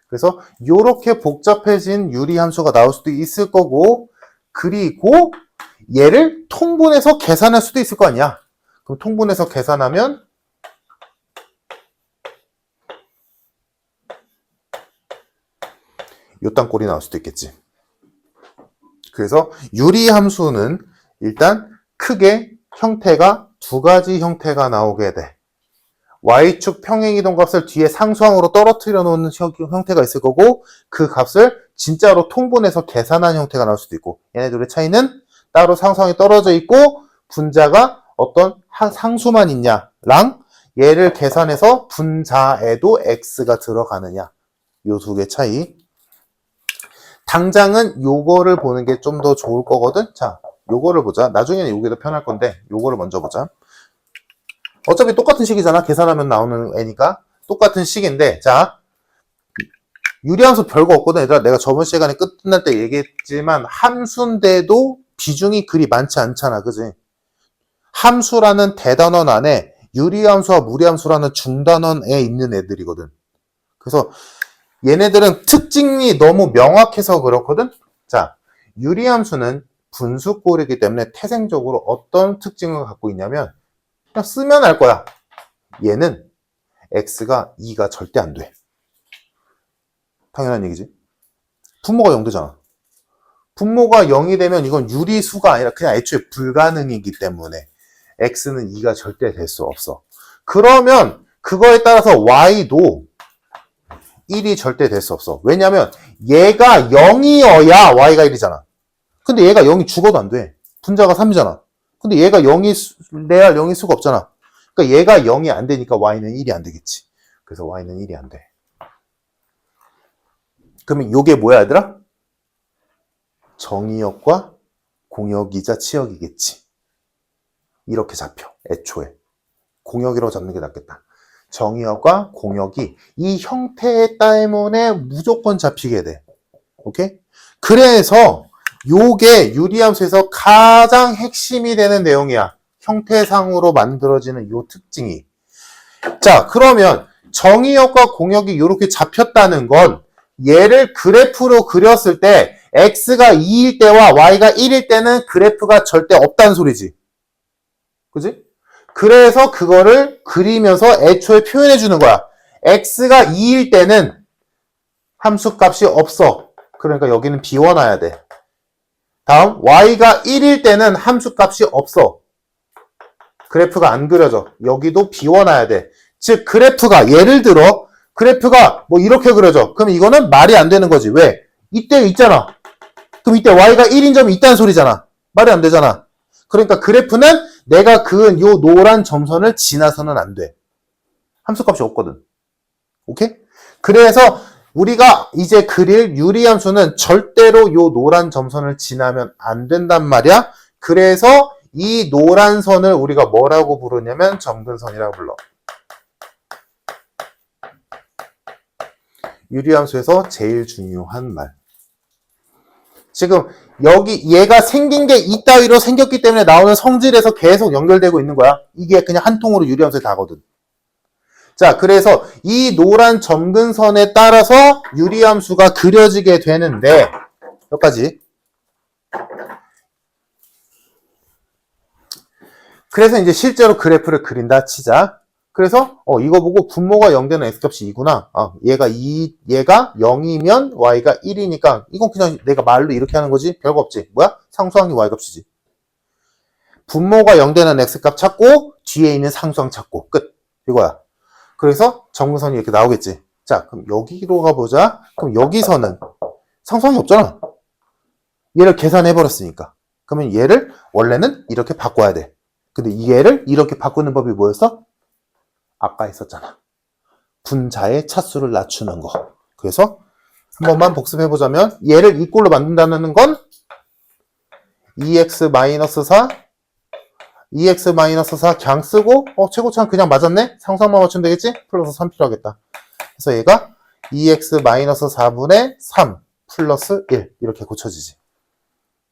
그래서 이렇게 복잡해진 유리함수가 나올 수도 있을 거고 그리고 얘를 통분해서 계산할 수도 있을 거 아니야. 그럼 통분해서 계산하면 요딴 꼴이 나올 수도 있겠지. 그래서 유리함수는 일단 크게 형태가 두 가지 형태가 나오게 돼. y축 평행이동 값을 뒤에 상수항으로 떨어뜨려 놓는 형태가 있을 거고 그 값을 진짜로 통분해서 계산한 형태가 나올 수도 있고 얘네들의 차이는 따로 상수항이 떨어져 있고 분자가 어떤 상수만 있냐랑 얘를 계산해서 분자에도 x가 들어가느냐 요 두 개 차이. 당장은 요거를 보는 게 좀 더 좋을 거거든. 자, 요거를 보자. 나중에는 요게 더 편할 건데 요거를 먼저 보자. 어차피 똑같은 식이잖아. 계산하면 나오는 애니까 똑같은 식인데 자, 유리함수 별거 없거든. 얘들아, 내가 저번 시간에 끝날 때 얘기했지만 함수인데도 비중이 그리 많지 않잖아. 그지? 함수라는 대단원 안에 유리함수와 무리함수라는 중단원에 있는 애들이거든. 그래서 얘네들은 특징이 너무 명확해서 그렇거든. 자, 유리함수는 분수꼴이기 때문에 태생적으로 어떤 특징을 갖고 있냐면 그냥 쓰면 알 거야. 얘는 x가 2가 절대 안 돼. 당연한 얘기지. 분모가 0 되잖아. 분모가 0이 되면 이건 유리수가 아니라 그냥 애초에 불가능이기 때문에 x는 2가 절대 될 수 없어. 그러면 그거에 따라서 y도 1이 절대 될 수 없어. 왜냐면 얘가 0이어야 y가 1이잖아. 근데 얘가 0이 죽어도 안 돼. 분자가 3이잖아. 근데 얘가 0이 레알 0일 수가 없잖아. 그러니까 얘가 0이 안 되니까 y는 1이 안 되겠지. 그래서 y는 1이 안 돼. 그러면 요게 뭐야 얘들아? 정의역과 공역이자 치역이겠지. 이렇게 잡혀. 애초에. 공역이라고 잡는 게 낫겠다. 정의역과 공역이 이 형태 때문에 무조건 잡히게 돼. 오케이? 그래서 요게 유리함수에서 가장 핵심이 되는 내용이야. 형태상으로 만들어지는 요 특징이. 자, 그러면 정의역과 공역이 이렇게 잡혔다는 건 얘를 그래프로 그렸을 때 x가 2일 때와 y가 1일 때는 그래프가 절대 없다는 소리지. 그지? 그래서 그거를 그리면서 애초에 표현해 주는 거야. x가 2일 때는 함수값이 없어. 그러니까 여기는 비워놔야 돼. 다음 y가 1일 때는 함수값이 없어. 그래프가 안 그려져. 여기도 비워놔야 돼. 즉 그래프가 예를 들어 그래프가 뭐 이렇게 그려져. 그럼 이거는 말이 안 되는 거지. 왜? 이때 있잖아. 그럼 이때 y가 1인 점이 있다는 소리잖아. 말이 안 되잖아. 그러니까 그래프는 내가 그은 요 노란 점선을 지나서는 안 돼. 함수값이 없거든. 오케이? 그래서 우리가 이제 그릴 유리함수는 절대로 요 노란 점선을 지나면 안 된단 말이야. 그래서 이 노란 선을 우리가 뭐라고 부르냐면 점근선이라고 불러. 유리함수에서 제일 중요한 말. 지금 여기 얘가 생긴 게 이따위로 생겼기 때문에 나오는 성질에서 계속 연결되고 있는 거야. 이게 그냥 한 통으로 유리함수에 다거든. 자, 그래서 이 노란 점근선에 따라서 유리함수가 그려지게 되는데 여기까지. 그래서 이제 실제로 그래프를 그린다 치자. 그래서 이거 보고 분모가 0되는 x값이 2구나. 얘가 0이면 y가 1이니까 이건 그냥 내가 말로 이렇게 하는 거지. 별거 없지. 뭐야? 상수항이 y값이지. 분모가 0되는 x값 찾고 뒤에 있는 상수항 찾고 끝. 이거야. 그래서 점근선이 이렇게 나오겠지. 자, 그럼 여기로 가보자. 그럼 여기서는 상수항이 없잖아. 얘를 계산해버렸으니까. 그러면 얘를 원래는 이렇게 바꿔야 돼. 근데 이 얘를 이렇게 바꾸는 법이 뭐였어? 아까 했었잖아. 분자의 차수를 낮추는 거. 그래서 한 번만 복습해보자면 얘를 이 꼴로 만든다는 건 2x-4 2x-4 그냥 쓰고 최고차는 그냥 맞았네? 상수항만 맞추면 되겠지? 플러스 3 필요하겠다. 그래서 얘가 2x-4분의 3 플러스 1 이렇게 고쳐지지.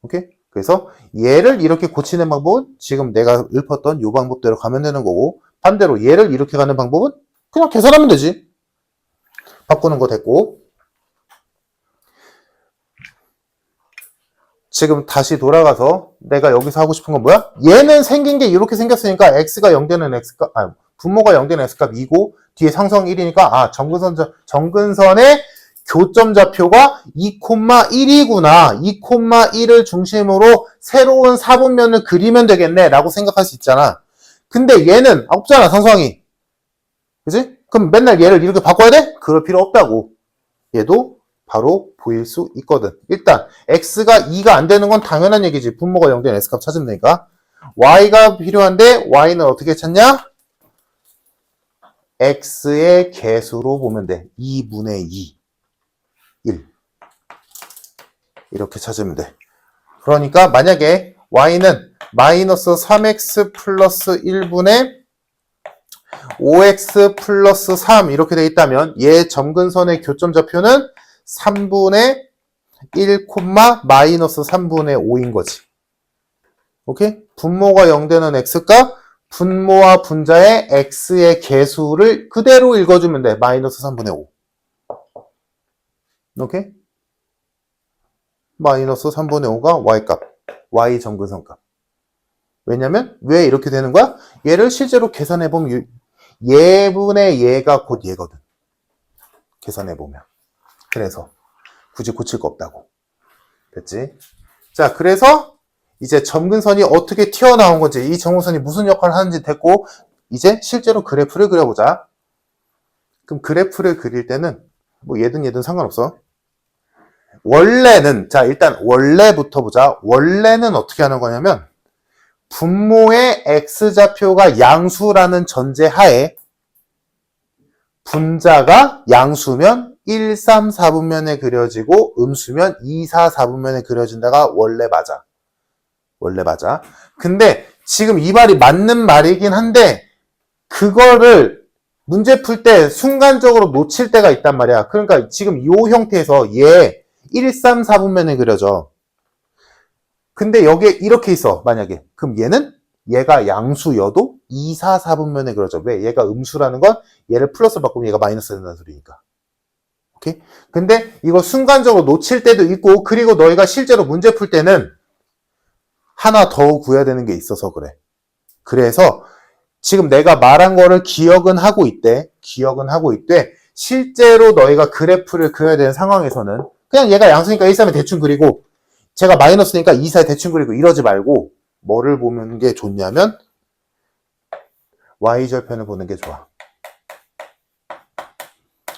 오케이? 그래서 얘를 이렇게 고치는 방법은 지금 내가 읊었던 이 방법대로 가면 되는 거고 반대로 얘를 이렇게 가는 방법은 그냥 계산하면 되지. 바꾸는 거 됐고 지금 다시 돌아가서 내가 여기서 하고 싶은 건 뭐야? 얘는 생긴 게 이렇게 생겼으니까 x가 0되는 x값, 분모가 0되는 x값 2고 뒤에 상수항 1이니까 정근선의 교점 좌표가 2,1이구나. 2,1을 중심으로 새로운 사분면을 그리면 되겠네 라고 생각할 수 있잖아. 근데 얘는 없잖아 상수항이. 그지? 그럼 맨날 얘를 이렇게 바꿔야 돼? 그럴 필요 없다고. 얘도 바로 보일 수 있거든. 일단 x가 2가 안 되는 건 당연한 얘기지. 분모가 0된 x값 찾으면 되니까. y가 필요한데 y는 어떻게 찾냐? x의 개수로 보면 돼. 2분의 2, 1. 이렇게 찾으면 돼. 그러니까 만약에 y는 마이너스 3x 플러스 1분의 5x 플러스 3 이렇게 돼 있다면 얘 점근선의 교점 좌표는 3분의 1, 마이너스 3분의 5인 거지. 오케이? 분모가 0 되는 x값, 분모와 분자의 x의 개수를 그대로 읽어주면 돼. 마이너스 3분의 5. 오케이? 마이너스 3분의 5가 y값. y 점근선값. 왜냐면 왜 이렇게 되는 거야? 얘를 실제로 계산해보면 얘분의 얘가 곧 얘거든. 계산해보면. 그래서 굳이 고칠 거 없다고. 됐지? 자, 그래서 이제 점근선이 어떻게 튀어나온 건지, 이 점근선이 무슨 역할을 하는지 됐고, 이제 실제로 그래프를 그려보자. 그럼 그래프를 그릴 때는 뭐 얘든 상관없어. 원래는, 자, 일단 원래부터 보자. 원래는 어떻게 하는 거냐면 분모의 x좌표가 양수라는 전제하에 분자가 양수면 1, 3, 4분면에 그려지고 음수면 2, 4, 4분면에 그려진다가 원래 맞아. 원래 맞아. 근데 지금 이 말이 맞는 말이긴 한데 그거를 문제 풀 때 순간적으로 놓칠 때가 있단 말이야. 그러니까 지금 이 형태에서 얘 1, 3, 4분면에 그려져. 근데 여기에 이렇게 있어, 만약에. 그럼 얘가 양수여도 2, 4, 4분면에 그려져. 왜? 얘가 음수라는 건 얘를 플러스 바꾸면 얘가 마이너스 된다는 소리니까. 오케이? 근데 이거 순간적으로 놓칠 때도 있고, 그리고 너희가 실제로 문제 풀 때는 하나 더 구해야 되는 게 있어서 그래. 그래서 지금 내가 말한 거를 기억은 하고 있대. 실제로 너희가 그래프를 그려야 되는 상황에서는 그냥 얘가 양수니까 1, 3에 대충 그리고 제가 마이너스니까 2, 4에 대충 그리고 이러지 말고 뭐를 보는 게 좋냐면 y절편을 보는 게 좋아.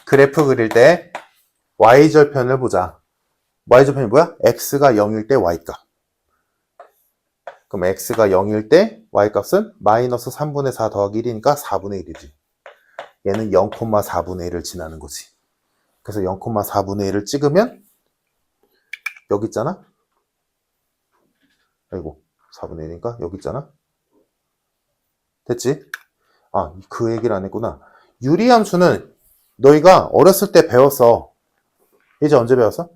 그래프 그릴 때 y절편을 보자. y절편이 뭐야? x가 0일 때 y값. 그럼 x가 0일 때 y값은 마이너스 3분의 4 더하기 1이니까 4분의 1이지. 얘는 0,4분의 1을 지나는 거지. 그래서 0,4분의 1을 찍으면 여기 있잖아? 아이고 4분의 1이니까 여기 있잖아? 됐지? 아, 그 얘기를 안 했구나. 유리함수는 너희가 어렸을 때 배웠어. 이제 언제 배웠어?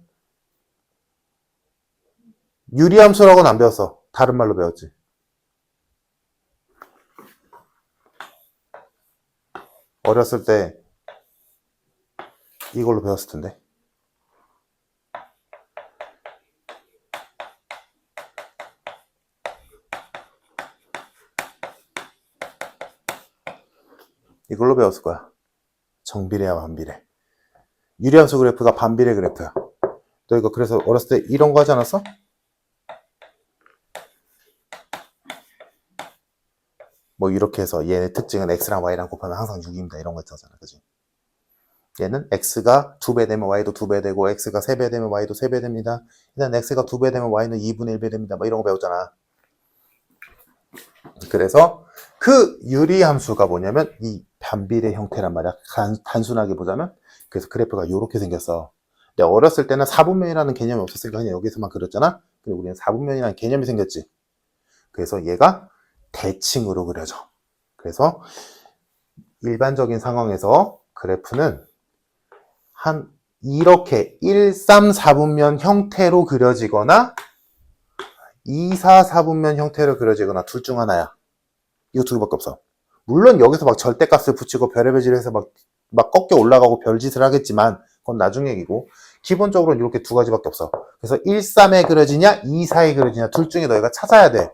유리함수라고는 안 배웠어. 다른 말로 배웠지. 어렸을 때 이걸로 배웠을 텐데. 이걸로 배웠을 거야. 정비례와 반비례. 유리함수 그래프가 반비례 그래프야. 너 이거 그래서 어렸을 때 이런 거 하지 않았어? 뭐 이렇게 해서 얘의 특징은 x랑 y랑 곱하면 항상 6입니다. 이런 거 있잖아. 그지? 얘는 x가 2배 되면 y도 2배 되고 x가 3배 되면 y도 3배 됩니다. 일단 x가 2배 되면 y는 2분의 1배 됩니다. 뭐 이런 거 배웠잖아. 그래서 그 유리함수가 뭐냐면 이 반비례 형태란 말이야. 단순하게 보자면. 그래서 그래프가 이렇게 생겼어. 근데 어렸을 때는 4분면이라는 개념이 없었으니까 그냥 여기서만 그렸잖아. 근데 우리는 4분면이라는 개념이 생겼지. 그래서 얘가 대칭으로 그려져. 그래서 일반적인 상황에서 그래프는 한 이렇게 1, 3, 4분면 형태로 그려지거나 2, 4, 4분면 형태로 그려지거나 둘 중 하나야. 이거 두 개밖에 없어. 물론 여기서 막 절대값을 붙이고 별의별 짓을 해서 막 꺾여 올라가고 별짓을 하겠지만 그건 나중 얘기고 기본적으로는 이렇게 두 가지밖에 없어. 그래서 1, 3에 그려지냐 2, 4에 그려지냐 둘 중에 너희가 찾아야 돼.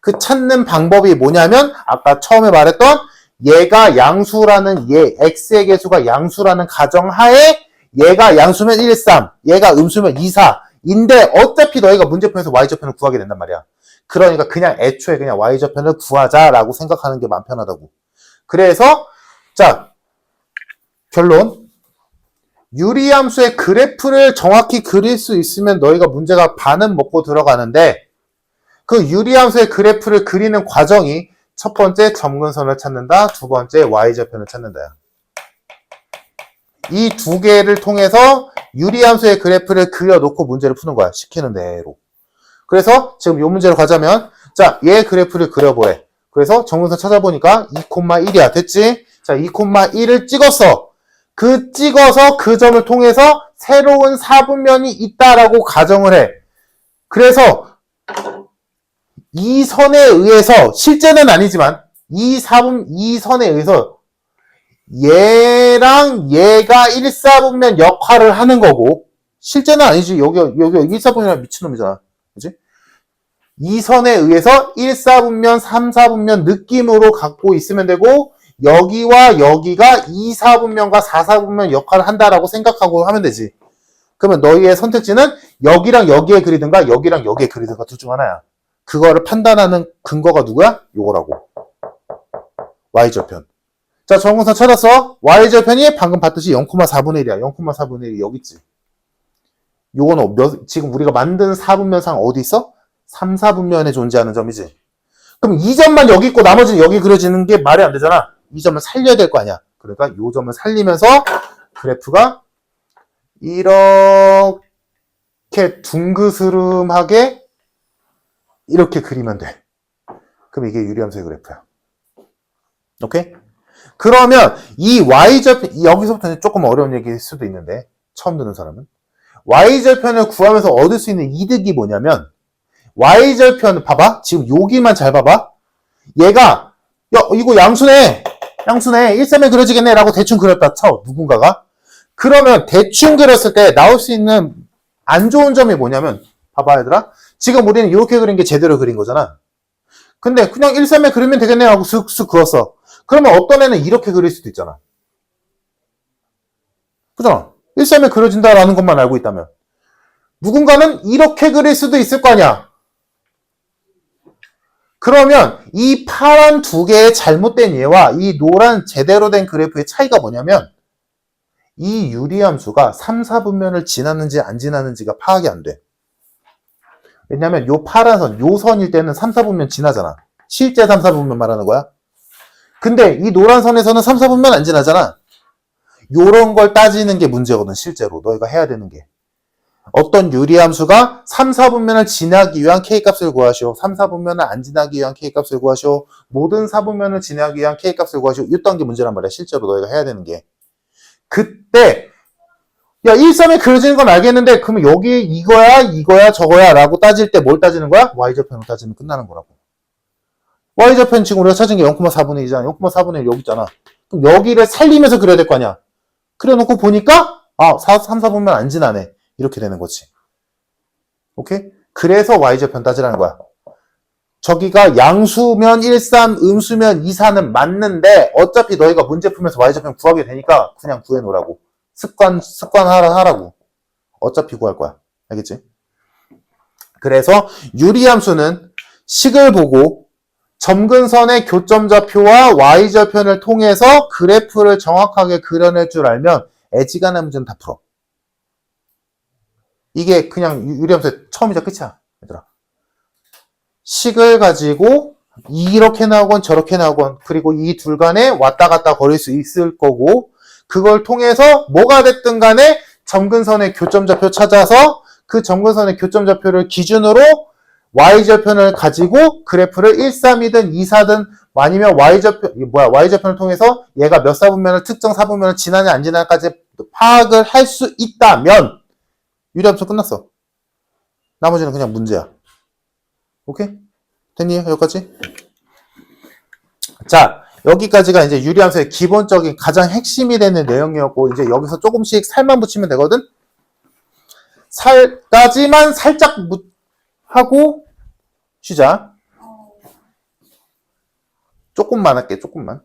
그 찾는 방법이 뭐냐면 아까 처음에 말했던 얘가 양수라는 x의 개수가 양수라는 가정하에 얘가 양수면 1, 3 얘가 음수면 2, 4인데 어차피 너희가 문제편에서 y절편을 구하게 된단 말이야. 그러니까 그냥 애초에 그냥 y절편을 구하자라고 생각하는 게 마음 편하다고. 그래서 자 결론. 유리함수의 그래프를 정확히 그릴 수 있으면 너희가 문제가 반은 먹고 들어가는데 그 유리함수의 그래프를 그리는 과정이 첫 번째 점근선을 찾는다, 두 번째 y절편을 찾는다. 이 두 개를 통해서 유리함수의 그래프를 그려놓고 문제를 푸는 거야. 시키는 대로. 그래서 지금 이 문제를 가자면 자, 얘 그래프를 그려보래. 그래서 점근선 찾아보니까 2,1이야. 됐지? 자, 2,1을 찍었어. 찍어서 그 점을 통해서 새로운 사분면이 있다라고 가정을 해. 그래서 이 선에 의해서, 실제는 아니지만, 이 선에 의해서 얘랑 얘가 1사분면 역할을 하는 거고, 실제는 아니지. 여기 1사분면이랑 미친놈이잖아. 그치? 이 선에 의해서 1사분면, 3사분면 느낌으로 갖고 있으면 되고, 여기와 여기가 2사분면과 4사분면 역할을 한다라고 생각하고 하면 되지. 그러면 너희의 선택지는 여기랑 여기에 그리든가 여기랑 여기에 그리든가 둘 중 하나야. 그거를 판단하는 근거가 누구야? 요거라고. y절편. 자, 점근선 찾았어. y절편이 방금 봤듯이 0,4분의 1이야. 0,4분의 1이 여기 있지. 요거는 지금 우리가 만든 사분면상 어디 있어? 3, 4분면에 존재하는 점이지. 그럼 이 점만 여기 있고 나머지는 여기 그려지는 게 말이 안 되잖아. 이 점을 살려야 될 거 아니야. 그러니까 이 점을 살리면서 그래프가 이렇게 둥그스름하게 이렇게 그리면 돼. 그럼 이게 유리함수의 그래프야. 오케이? 그러면 이 y절편, 여기서부터는 조금 어려운 얘기일 수도 있는데 처음 듣는 사람은 y절편을 구하면서 얻을 수 있는 이득이 뭐냐면 y절편 봐봐. 지금 여기만 잘 봐봐. 얘가 야 이거 양수네. 1,3에 그려지겠네 라고 대충 그렸다 쳐. 누군가가. 그러면 대충 그렸을 때 나올 수 있는 안 좋은 점이 뭐냐면 봐봐 얘들아. 지금 우리는 이렇게 그린 게 제대로 그린 거잖아. 근데 그냥 1,3에 그리면 되겠네 하고 쓱쓱 그었어. 그러면 어떤 애는 이렇게 그릴 수도 있잖아. 그잖아. 1,3에 그려진다라는 것만 알고 있다면. 누군가는 이렇게 그릴 수도 있을 거 아니야. 그러면 이 파란 두 개의 잘못된 예와 이 노란 제대로 된 그래프의 차이가 뭐냐면 이 유리함수가 3, 4분면을 지났는지 안 지났는지가 파악이 안 돼. 왜냐면 요 파란 선, 요 선일 때는 3, 4분면 지나잖아. 실제 3, 4분면 말하는 거야. 근데 이 노란 선에서는 3, 4분면 안 지나잖아. 요런 걸 따지는 게 문제거든, 실제로. 너희가 해야 되는 게. 어떤 유리함수가 3, 4분면을 지나기 위한 K값을 구하시오. 3, 4분면을 안 지나기 위한 K값을 구하시오. 모든 4분면을 지나기 위한 K값을 구하시오. 이딴 게 문제란 말이야. 실제로 너희가 해야 되는 게. 그때 야 1,3에 그려지는 건 알겠는데 그러면 여기 이거야 저거야 라고 따질 때 뭘 따지는 거야? y절편으로 따지면 끝나는 거라고. y절편 지금 우리가 찾은 게 0,4분의 1이잖아. 0,4분의 1 여기 있잖아. 그럼 여기를 살리면서 그려야 될 거 아니야. 그려놓고 보니까 3, 4분면 안 지나네. 이렇게 되는 거지. 오케이? 그래서 y절편 따지라는 거야. 저기가 양수면 1,3, 음수면 2,4는 맞는데 어차피 너희가 문제 풀면서 y절편 구하게 되니까 그냥 구해놓으라고. 하라고. 어차피 구할 거야. 알겠지? 그래서 유리함수는 식을 보고 점근선의 교점좌표와 y절편을 통해서 그래프를 정확하게 그려낼 줄 알면 애지간한 문제는 다 풀어. 이게 그냥 유리함수의 처음이자 끝이야. 얘들아. 식을 가지고 이렇게 나오건 저렇게 나오건 그리고 이 둘 간에 왔다 갔다 거릴 수 있을 거고 그걸 통해서 뭐가 됐든 간에 점근선의 교점좌표 찾아서 그 점근선의 교점좌표를 기준으로 y절편을 가지고 그래프를 1,3이든 2,4든 아니면 y절편을 통해서 얘가 몇 사분면을 특정 사분면을 지나냐 안 지나냐까지 파악을 할 수 있다면 유리함수 끝났어. 나머지는 그냥 문제야. 오케이? 됐니? 여기까지? 자, 여기까지가 이제 유리함수의 기본적인 가장 핵심이 되는 내용이었고 이제 여기서 조금씩 살만 붙이면 되거든? 살까지만 살짝 하고 쉬자. 조금만 할게, 조금만.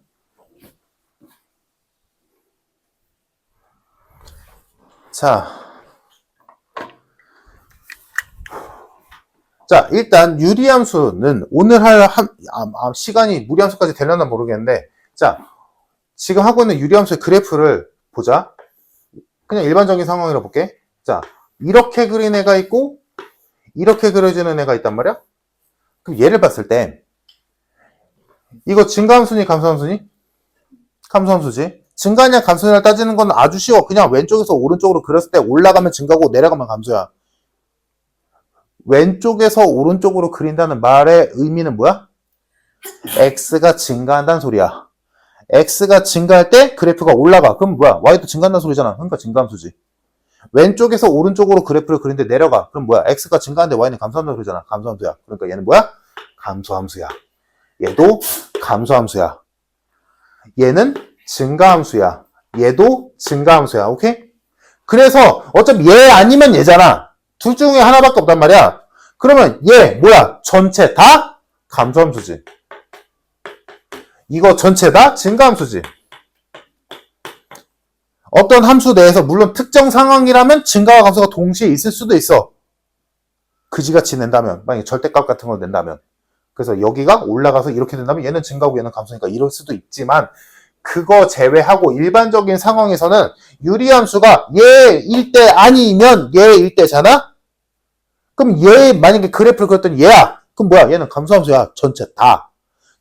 자, 일단 유리함수는 오늘 할 시간이 무리함수까지 되려나 모르겠는데 자, 지금 하고 있는 유리함수의 그래프를 보자. 그냥 일반적인 상황이라 볼게. 자, 이렇게 그린 애가 있고 이렇게 그려지는 애가 있단 말이야. 그럼 얘를 봤을 때 이거 증가함수니 감소함수니? 감소함수지. 증가냐 감소냐를 따지는 건 아주 쉬워. 그냥 왼쪽에서 오른쪽으로 그렸을 때 올라가면 증가고 내려가면 감소야. 왼쪽에서 오른쪽으로 그린다는 말의 의미는 뭐야? x가 증가한다는 소리야. x가 증가할 때 그래프가 올라가. 그럼 뭐야? y도 증가한다는 소리잖아. 그러니까 증가함수지. 왼쪽에서 오른쪽으로 그래프를 그리는데 내려가. 그럼 뭐야? x가 증가하는데 y는 감소한다는 소리잖아. 감소함수야. 그러니까 얘는 뭐야? 감소함수야. 얘도 감소함수야. 얘는 증가함수야. 얘도 증가함수야. 오케이? 그래서 어차피 얘 아니면 얘잖아. 둘 중에 하나밖에 없단 말이야. 그러면 얘 뭐야? 전체 다 감소함수지. 이거 전체 다 증가함수지. 어떤 함수 내에서 물론 특정 상황이라면 증가와 감소가 동시에 있을 수도 있어. 그지같이 낸다면, 만약에 절대값 같은 걸 낸다면. 그래서 여기가 올라가서 이렇게 된다면 얘는 증가고 얘는 감소니까 이럴 수도 있지만 그거 제외하고 일반적인 상황에서는 유리함수가 얘일 때 아니면 얘일 때잖아? 그럼 얘 만약에 그래프를 그렸더니 얘야. 그럼 뭐야? 얘는 감소함수야. 전체 다.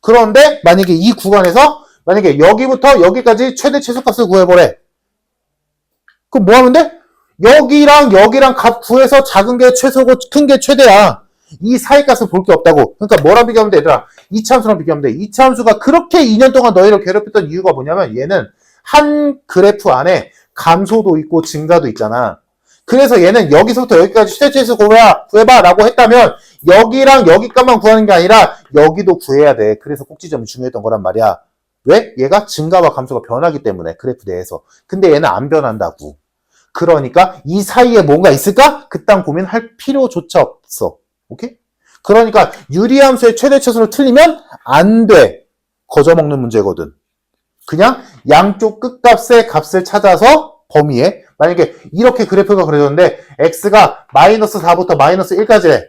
그런데 만약에 이 구간에서 만약에 여기부터 여기까지 최대 최소값을 구해보래. 그럼 뭐 하면 돼? 여기랑 여기랑 값 구해서 작은 게 최소고 큰 게 최대야. 이 사이 값을 볼 게 없다고. 그러니까 뭐랑 비교하면 돼? 얘들아. 이차함수랑 비교하면 돼. 이차함수가 그렇게 2년 동안 너희를 괴롭혔던 이유가 뭐냐면 얘는 한 그래프 안에 감소도 있고 증가도 있잖아. 그래서 얘는 여기서부터 여기까지 최대 최소 구해봐 라고 했다면 여기랑 여기 값만 구하는 게 아니라 여기도 구해야 돼. 그래서 꼭지점이 중요했던 거란 말이야. 왜? 얘가 증가와 감소가 변하기 때문에 그래프 내에서. 근데 얘는 안 변한다고. 그러니까 이 사이에 뭔가 있을까? 그딴 고민할 필요조차 없어. 오케이? 그러니까 유리함수의 최대 최소를 틀리면 안 돼. 거저먹는 문제거든. 그냥 양쪽 끝값의 값을 찾아서 범위에 만약에 이렇게 그래프가 그려졌는데 x가 마이너스 4부터 마이너스 1까지래.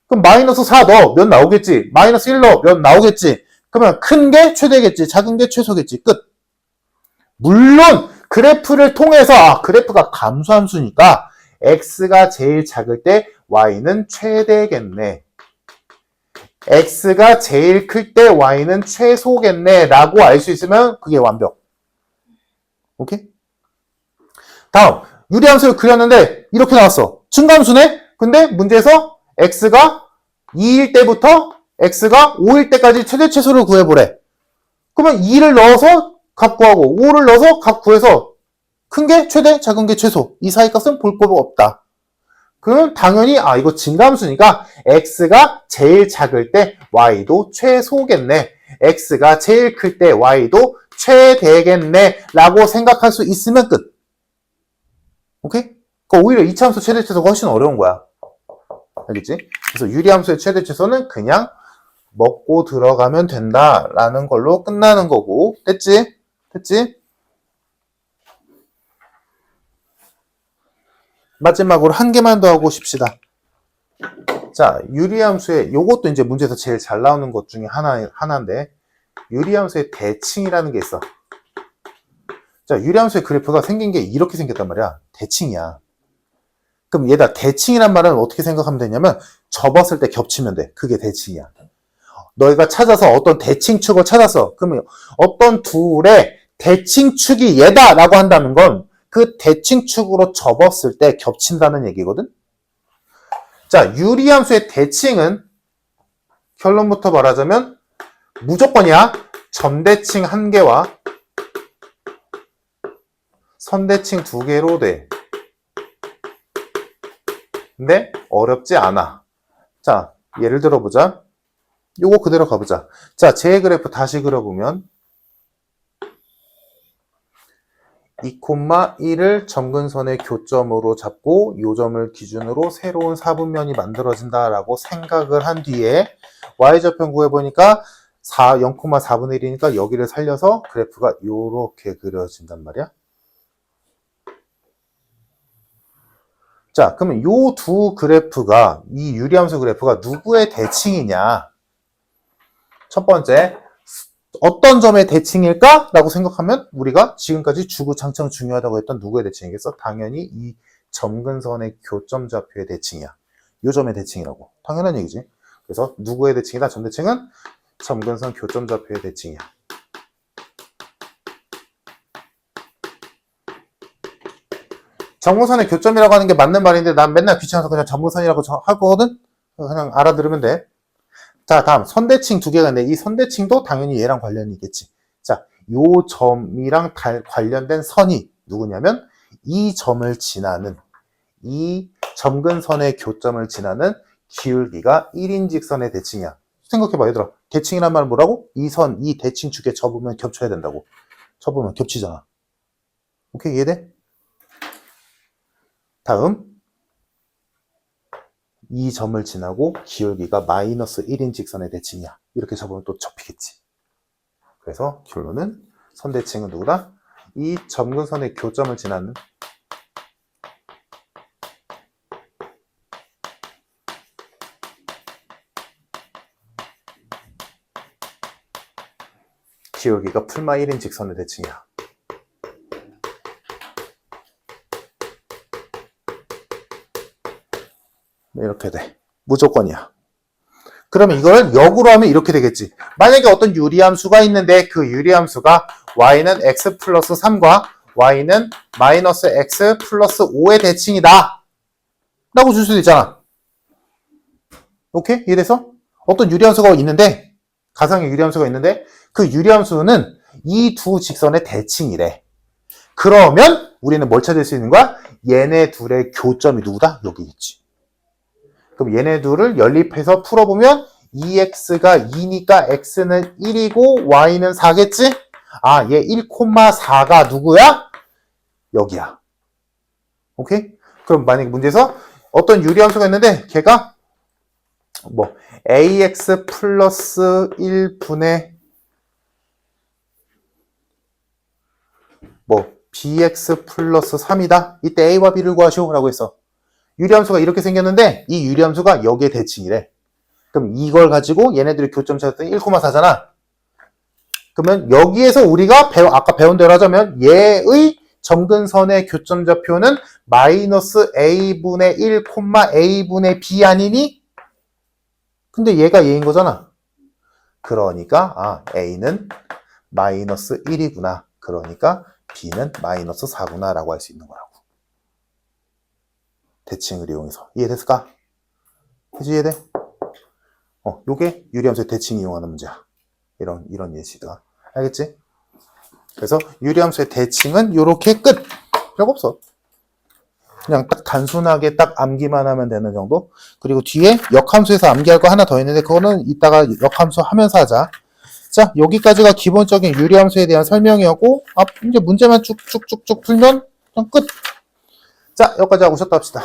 그럼 마이너스 4 넣어. 몇 나오겠지? 마이너스 1 넣어. 몇 나오겠지? 그러면 큰 게 최대겠지. 작은 게 최소겠지. 끝. 물론 그래프를 통해서 그래프가 감소함수니까 x가 제일 작을 때 y는 최대겠네. x가 제일 클 때 y는 최소겠네 라고 알 수 있으면 그게 완벽. 오케이? 다음 유리함수를 그렸는데 이렇게 나왔어. 증가함수네? 근데 문제에서 x가 2일 때부터 x가 5일 때까지 최대 최소를 구해보래. 그러면 2를 넣어서 값 구하고 5를 넣어서 값 구해서 큰 게 최대, 작은 게 최소. 이 사이 값은 볼 거 없다. 그럼 당연히 이거 증가함수니까 x가 제일 작을 때 y도 최소겠네. x가 제일 클 때 y도 최대겠네 라고 생각할 수 있으면 끝. 오케이? 그러니까 오히려 이차함수 최대 최소가 훨씬 어려운 거야. 알겠지? 그래서 유리함수의 최대 최소는 그냥 먹고 들어가면 된다라는 걸로 끝나는 거고. 됐지? 됐지? 마지막으로 한 개만 더 하고 싶시다. 자, 유리함수의 요것도 이제 문제에서 제일 잘 나오는 것 중에 하나인데 유리함수의 대칭이라는 게 있어. 자, 유리함수의 그래프가 생긴 게 이렇게 생겼단 말이야. 대칭이야. 그럼 얘다 대칭이란 말은 어떻게 생각하면 되냐면 접었을 때 겹치면 돼. 그게 대칭이야. 너희가 찾아서 어떤 대칭축을 찾았어. 그러면 어떤 둘의 대칭축이 얘다라고 한다는 건 그 대칭축으로 접었을 때 겹친다는 얘기거든. 자, 유리함수의 대칭은 결론부터 말하자면 무조건이야. 점대칭 1개와 선대칭 2개로 돼. 근데 어렵지 않아. 자, 예를 들어보자. 요거 그대로 가보자. 자, 제 그래프 다시 그려보면 2,1을 점근선의 교점으로 잡고 요 점을 기준으로 새로운 사분면이 만들어진다라고 생각을 한 뒤에 y좌편 구해보니까 0,4분의 1이니까 여기를 살려서 그래프가 요렇게 그려진단 말이야. 자, 그러면 요 두 그래프가, 이 유리함수 그래프가 누구의 대칭이냐? 첫 번째, 어떤 점의 대칭일까? 라고 생각하면 우리가 지금까지 주구장창 중요하다고 했던 누구의 대칭이겠어? 당연히 이 점근선의 교점좌표의 대칭이야. 요 점의 대칭이라고. 당연한 얘기지. 그래서 누구의 대칭이다? 점대칭은 점근선 교점좌표의 대칭이야. 점근선의 교점이라고 하는 게 맞는 말인데 난 맨날 귀찮아서 그냥 점근선이라고 하거든? 그냥 알아들으면 돼. 자, 다음 선대칭 두 개가 있는데 이 선대칭도 당연히 얘랑 관련이 있겠지. 자, 요 점이랑 관련된 선이 누구냐면 이 점을 지나는 이 점근선의 교점을 지나는 기울기가 1인직선의 대칭이야. 생각해봐 얘들아. 대칭이란 말은 뭐라고? 이 선, 이 대칭 축에 접으면 겹쳐야 된다고. 접으면 겹치잖아. 오케이 이해돼? 다음 이 점을 지나고 기울기가 마이너스 1인 직선의 대칭이야. 이렇게 접으면 또 접히겠지. 그래서 결론은 선대칭은 누구다? 이 점근선의 교점을 지나는 기울기가 풀마 1인 직선의 대칭이야. 이렇게 돼. 무조건이야. 그러면 이걸 역으로 하면 이렇게 되겠지. 만약에 어떤 유리함수가 있는데 그 유리함수가 y는 x 플러스 3과 y는 마이너스 x 플러스 5의 대칭이다 라고 줄 수도 있잖아. 오케이? 이해돼서? 어떤 유리함수가 있는데 가상의 유리함수가 있는데 그 유리함수는 이 두 직선의 대칭이래. 그러면 우리는 뭘 찾을 수 있는 거야? 얘네 둘의 교점이 누구다? 여기겠지. 그럼 얘네 둘을 연립해서 풀어보면 2x가 2니까 x는 1이고 y는 4겠지? 아, 얘 1,4가 누구야? 여기야. 오케이? 그럼 만약에 문제에서 어떤 유리함수가 있는데 걔가 뭐 ax 플러스 1분의 뭐 bx 플러스 3이다. 이때 a와 b를 구하시오 라고 했어. 유리함수가 이렇게 생겼는데 이 유리함수가 여기에 대칭이래. 그럼 이걸 가지고 얘네들이 교점 찾았더니 1,4잖아. 그러면 여기에서 우리가 아까 배운 대로 하자면 얘의 점근선의 교점좌표는 마이너스 a분의 1, a분의 b 아니니? 근데 얘가 얘인 거잖아. 그러니까 a는 마이너스 1이구나. 그러니까 b는 마이너스 4구나 라고 할 수 있는 거라고. 대칭을 이용해서. 이해됐을까? 그치 이해돼? 요게 유리함수의 대칭 이용하는 문제야. 이런 예시다. 알겠지? 그래서 유리함수의 대칭은 요렇게 끝! 별거 없어. 그냥 딱 단순하게 딱 암기만 하면 되는 정도? 그리고 뒤에 역함수에서 암기할 거 하나 더 있는데 그거는 이따가 역함수 하면서 하자. 자, 여기까지가 기본적인 유리함수에 대한 설명이었고 이제 문제만 쭉쭉쭉쭉 풀면 그냥 끝! 자, 여기까지 하고 쉬었다 합시다.